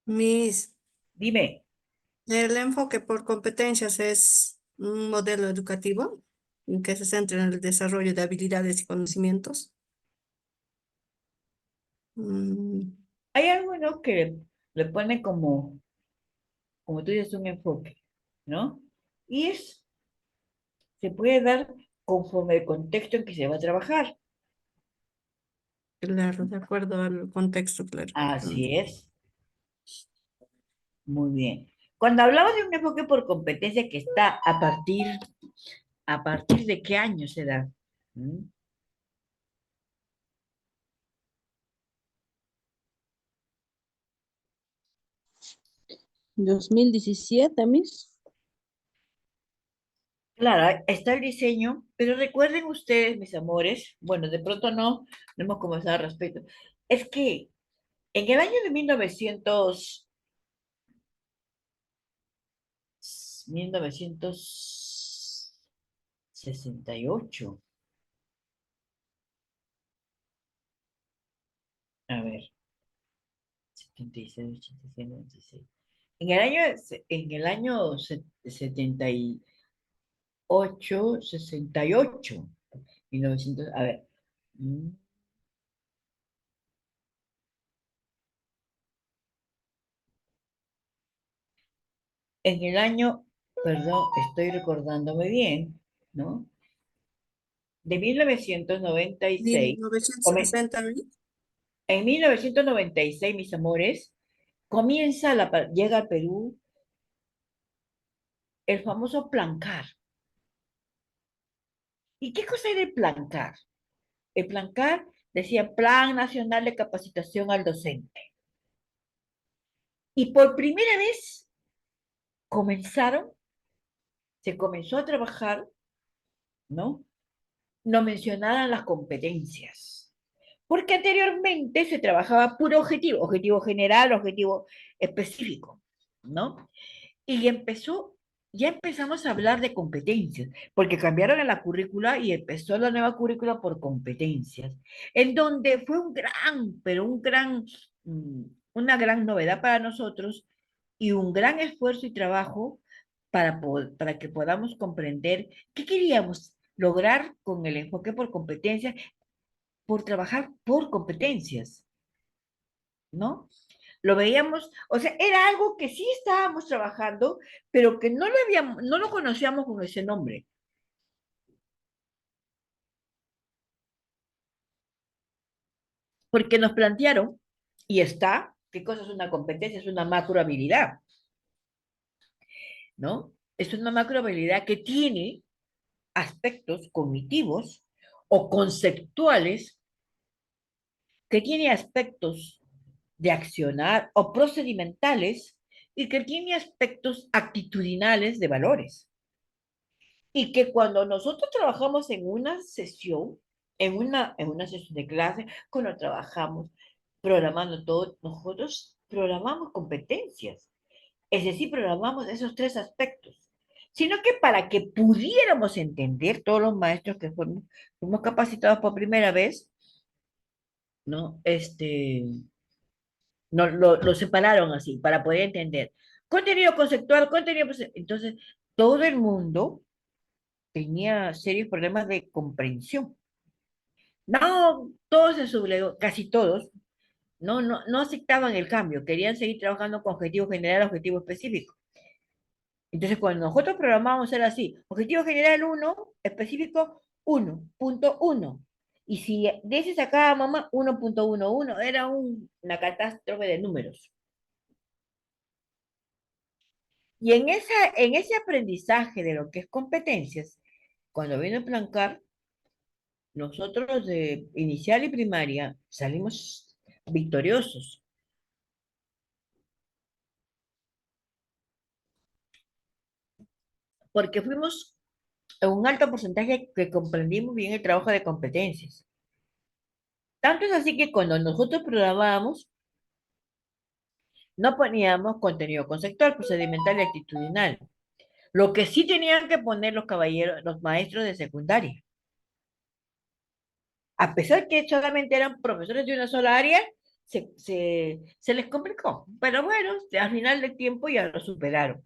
Miss, Dime, el enfoque por competencias es un modelo educativo en que se centra en el desarrollo de habilidades y conocimientos. Mm, hay algunos que le ponen como tú dices, un enfoque, ¿no? Y se puede dar conforme el contexto en que se va a trabajar. claro, de acuerdo al contexto, claro. Así es. Muy bien. Cuando hablamos de un enfoque por competencia que está ¿a partir de qué año se da? ¿Mm? 2017, Miss. Claro, está el diseño, pero recuerden ustedes, mis amores, bueno, de pronto no hemos conversado al respecto, es que en el año de 1968, a ver, 76, 86, 96. En el año 78, 68, 1900, a ver, mm, en el año, perdón, estoy recordándome bien, ¿no? De 1996, 1960, Miss. en 1996, mis amores, llega al Perú el famoso Plancar. ¿Y qué cosa era el Plancar? El Plancar decía Plan Nacional de Capacitación al Docente. Y por primera vez comenzaron, se comenzó a trabajar, ¿no? No mencionaban las competencias. Porque anteriormente se trabajaba puro objetivo, objetivo general, objetivo específico, ¿no? Y ya empezamos a hablar de competencias, porque cambiaron en la currícula y empezó la nueva currícula por competencias, en donde fue pero mm, una gran novedad para nosotros y un gran esfuerzo y trabajo para que podamos comprender qué queríamos lograr con el enfoque por competencias, por trabajar por competencias, ¿no? Lo veíamos, o sea, era algo que sí estábamos trabajando, pero que no lo conocíamos con ese nombre. Porque nos plantearon, y está ¿Qué cosa es una competencia? Es una macro habilidad, ¿no? Es una macro habilidad que tiene aspectos cognitivos o conceptuales, que tiene aspectos de accionar o procedimentales y que tiene aspectos actitudinales de valores. Y que cuando nosotros trabajamos en una sesión, en una sesión de clase, cuando trabajamos programando todo, nosotros programamos competencias. Es decir, programamos esos tres aspectos. Sino que para que pudiéramos entender, todos los maestros que fuimos capacitados por primera vez, ¿no? No, lo separaron así, para poder entender. Contenido conceptual, entonces, todo el mundo tenía serios problemas de comprensión. No, todos se sublevó, casi todos, no aceptaban el cambio, querían seguir trabajando con objetivo general, objetivo específico. Entonces, cuando nosotros programamos era así, objetivo general 1, específico 1.1. Y si de ese sacábamos 1.11, era una catástrofe de números. Y en ese aprendizaje de lo que es competencias, cuando vino el Plan CAR, nosotros de inicial y primaria salimos victoriosos. Porque fuimos en un alto porcentaje que comprendimos bien el trabajo de competencias. Tanto es así que cuando nosotros programábamos, no poníamos contenido conceptual, procedimental y actitudinal. Lo que sí tenían que poner los caballeros, los maestros de secundaria. A pesar que solamente eran profesores de una sola área, se les complicó. Pero bueno, al final del tiempo ya lo superaron.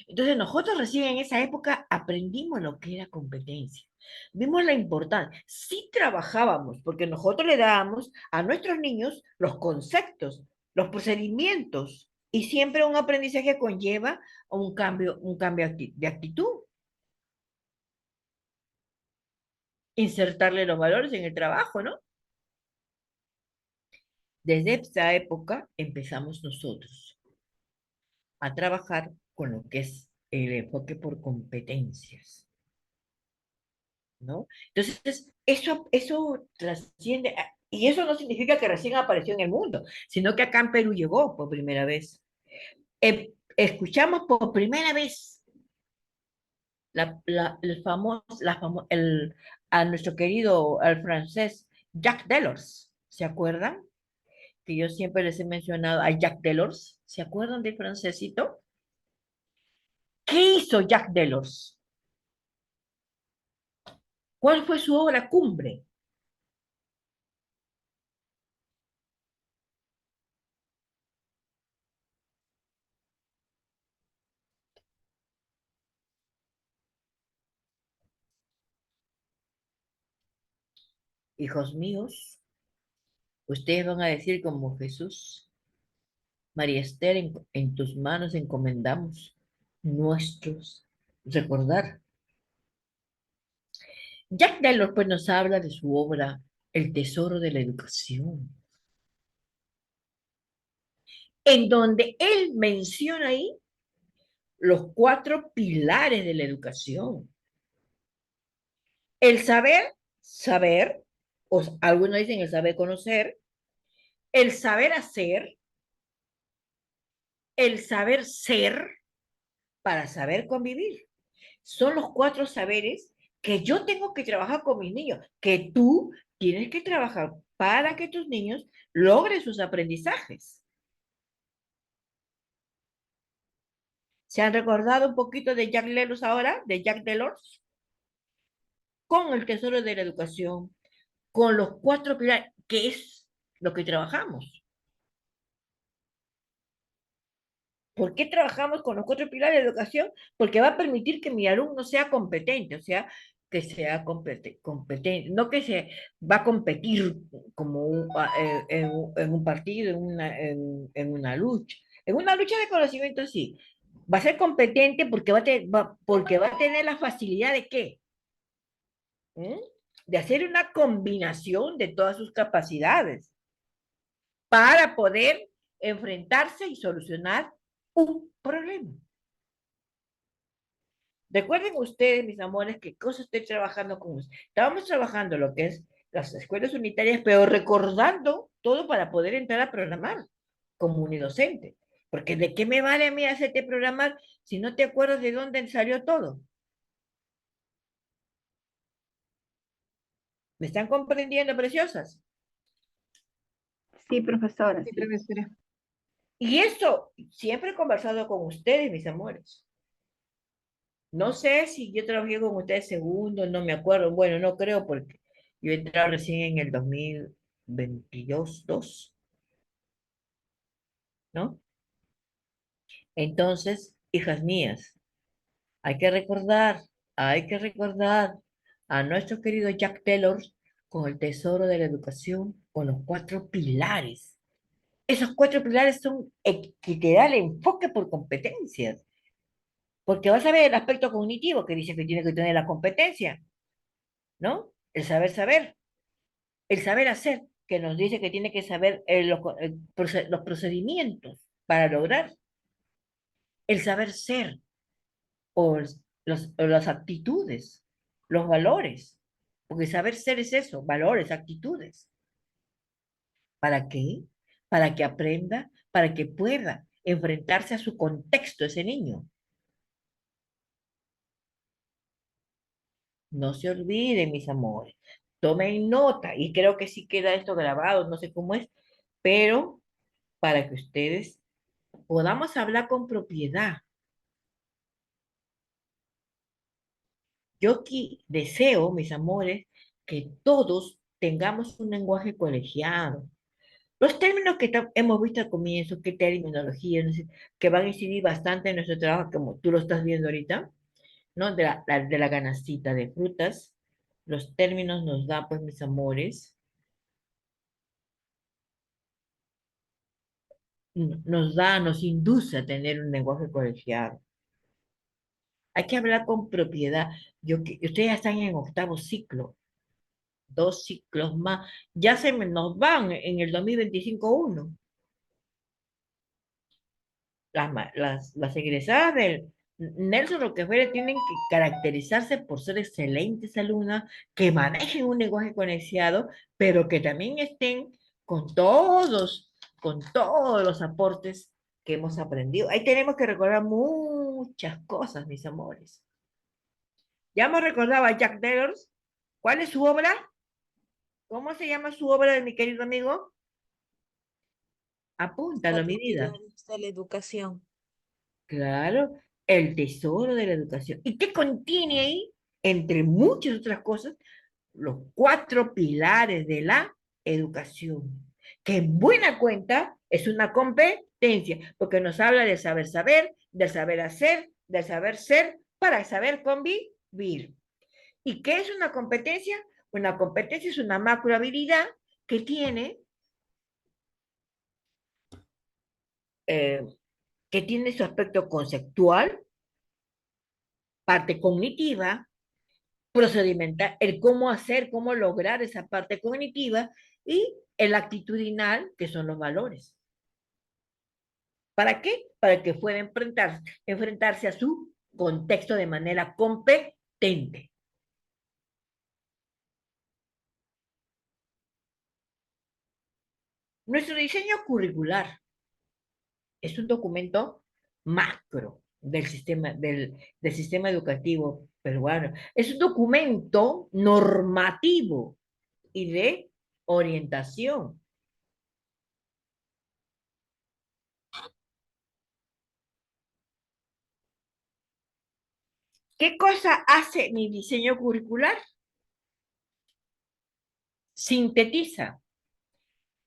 Entonces nosotros recién en esa época aprendimos lo que era competencia. Vimos la importancia. Sí trabajábamos, porque nosotros le dábamos a nuestros niños los conceptos, los procedimientos, y siempre un aprendizaje conlleva un cambio de actitud. Insertarle los valores en el trabajo, ¿no? Desde esa época empezamos nosotros a trabajar con lo que es el enfoque por competencias, ¿no? Entonces, eso trasciende, y eso no significa que recién apareció en el mundo, sino que acá en Perú llegó por primera vez. Escuchamos por primera vez a nuestro querido, al francés Jacques Delors, ¿se acuerdan? Que yo siempre les he mencionado a Jacques Delors, ¿se acuerdan del francesito? ¿Qué hizo Jacques Delors? ¿Cuál fue su obra cumbre? Hijos míos, ustedes van a decir como Jesús, María Esther, en tus manos encomendamos nuestros recordar. Jacques Delors pues nos habla de su obra El tesoro de la educación, en donde él menciona ahí los 4 pilares de la educación. El saber, o algunos dicen el saber conocer, el saber hacer, el saber ser, para saber convivir. Son los 4 saberes que yo tengo que trabajar con mis niños, que tú tienes que trabajar para que tus niños logren sus aprendizajes. ¿Se han recordado un poquito de Jacques Delors ahora? De Jacques Delors. Con el tesoro de la educación, con los 4 pilares, que es lo que trabajamos. ¿Por qué trabajamos con los 4 pilares de educación? Porque va a permitir que mi alumno sea competente, o sea, que sea competente, no que se va a competir como en un partido, en una lucha. En una lucha de conocimiento, sí. Va a ser competente porque porque va a tener la facilidad de ¿qué? De hacer una combinación de todas sus capacidades para poder enfrentarse y solucionar un problema. Recuerden ustedes, mis amores, qué cosa estoy trabajando con ustedes. Estábamos trabajando lo que es las escuelas unitarias, pero recordando todo para poder entrar a programar como unidocente. Porque ¿de qué me vale a mí hacerte programar si no te acuerdas de dónde salió todo? ¿Me están comprendiendo, preciosas? Sí, profesora. Sí, profesora. Y eso siempre he conversado con ustedes, mis amores. No sé si yo trabajé con ustedes segundo, no me acuerdo. Bueno, no creo porque yo entré recién en el 2022, 2, ¿no? Entonces, hijas mías, hay que recordar a nuestro querido Jack Taylor con el tesoro de la educación, con los 4 pilares. Esos 4 pilares son que te da el enfoque por competencias, porque vas a ver el aspecto cognitivo que dice que tiene que tener la competencia, ¿no? El saber, el saber hacer, que nos dice que tiene que saber los procedimientos para lograr, el saber ser, o las actitudes, los valores, porque saber ser es eso, valores, actitudes. ¿Para qué? Para que aprenda, para que pueda enfrentarse a su contexto ese niño. No se olviden, mis amores. Tomen nota, y creo que sí queda esto grabado, no sé cómo es, pero para que ustedes podamos hablar con propiedad. Yo aquí deseo, mis amores, que todos tengamos un lenguaje colegiado. Los términos que hemos visto al comienzo, qué terminología, no sé, que van a incidir bastante en nuestro trabajo, como tú lo estás viendo ahorita, ¿no? De la canastita de frutas. Los términos nos da, pues, mis amores, nos induce a tener un lenguaje colegiado. Hay que hablar con propiedad. Ustedes ya están en 8º ciclo, 2 ciclos más. Ya nos van en el 2025 uno. Las egresadas del Nelson Rockefeller tienen que caracterizarse por ser excelentes alumnas, que manejen un lenguaje colegiado, pero que también estén con todos los aportes que hemos aprendido. Ahí tenemos que recordar muchas cosas, mis amores. Ya hemos recordado a Jack Taylor. ¿Cuál es su obra? ¿Cómo se llama su obra de mi querido amigo? Apúntalo, mi 4 vida. pilares de la educación. Claro, el tesoro de la educación. ¿Y qué contiene ahí? Entre muchas otras cosas, los 4 pilares de la educación, que en buena cuenta es una competencia, porque nos habla del saber, del saber hacer, del saber ser, para saber convivir. ¿Y qué es una competencia? Una competencia es una macro habilidad que tiene eh, su aspecto conceptual, parte cognitiva, procedimental, el cómo hacer, cómo lograr esa parte cognitiva, y el actitudinal, que son los valores. ¿Para qué? Para que pueda enfrentarse a su contexto de manera competente. Nuestro diseño curricular es un documento macro del sistema educativo peruano. Es un documento normativo y de orientación. ¿Qué cosa hace mi diseño curricular? Sintetiza.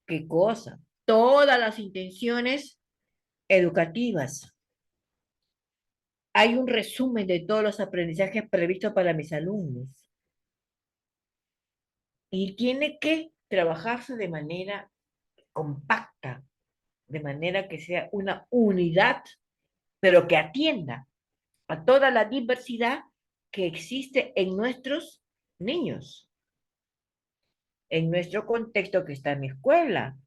¿Qué cosa? Todas las intenciones educativas. Hay un resumen de todos los aprendizajes previstos para mis alumnos. Y tiene que trabajarse de manera compacta, de manera que sea una unidad, pero que atienda a toda la diversidad que existe en nuestros niños, en nuestro contexto que está en mi escuela.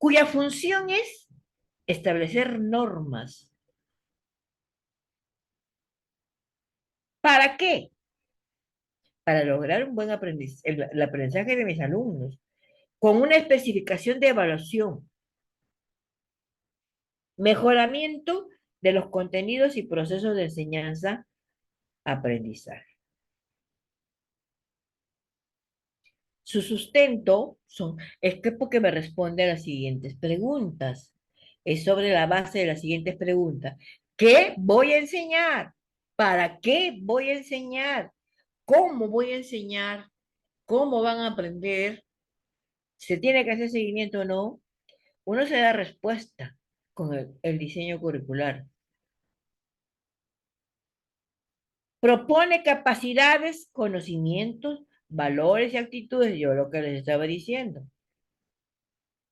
cuya función es establecer normas. ¿Para qué? Para lograr un buen aprendizaje, el aprendizaje de mis alumnos, con una especificación de evaluación, mejoramiento de los contenidos y procesos de enseñanza-aprendizaje. Su sustento es que porque me responde a las siguientes preguntas. Es sobre la base de las siguientes preguntas. ¿Qué voy a enseñar? ¿Para qué voy a enseñar? ¿Cómo voy a enseñar? ¿Cómo van a aprender? ¿Se tiene que hacer seguimiento o no? Uno se da respuesta con el diseño curricular. Propone capacidades, conocimientos, valores y actitudes, yo lo que les estaba diciendo,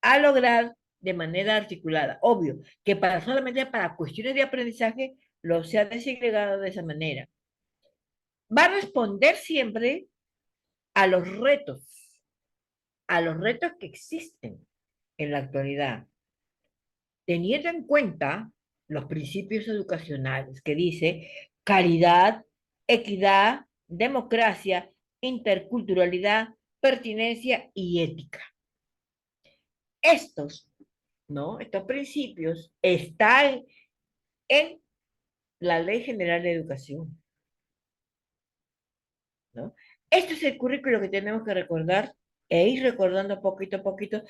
a lograr de manera articulada. Obvio que solamente para cuestiones de aprendizaje lo se ha desagregado de esa manera. Va a responder siempre a los retos que existen en la actualidad, teniendo en cuenta los principios educacionales que dice calidad, equidad, democracia, interculturalidad, pertinencia y ética. Estos principios están en la Ley General de Educación, ¿no? Este es el currículo que tenemos que recordar e ir recordando poquito a poquito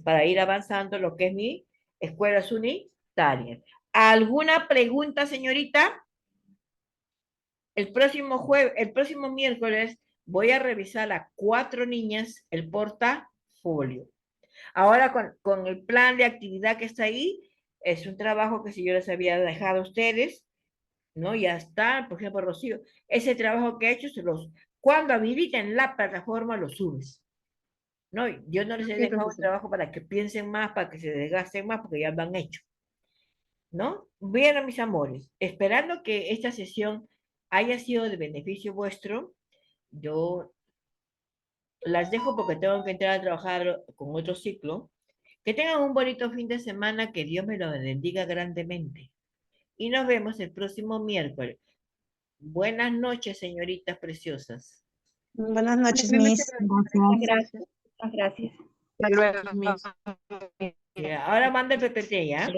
para ir avanzando lo que es mi escuelas unitarias. ¿Alguna pregunta, señorita? El próximo miércoles voy a revisar a 4 niñas el portafolio. Ahora con el plan de actividad que está ahí, es un trabajo que si yo les había dejado a ustedes, ¿no? Ya está, por ejemplo, Rocío, ese trabajo que he hecho, cuando habiliten la plataforma, lo subes. No, yo no les he dejado un trabajo para que piensen más, para que se desgasten más, porque ya lo han hecho. ¿No? Bien, mis amores, esperando que esta sesión haya sido de beneficio vuestro, yo las dejo porque tengo que entrar a trabajar con otro ciclo. Que tengan un bonito fin de semana, que Dios me lo bendiga grandemente. Y nos vemos el próximo miércoles. Buenas noches, señoritas preciosas. Buenas noches, Miss. Gracias. Muchas gracias. Gracias, Miss. Ahora manda el PPT, ¿ya?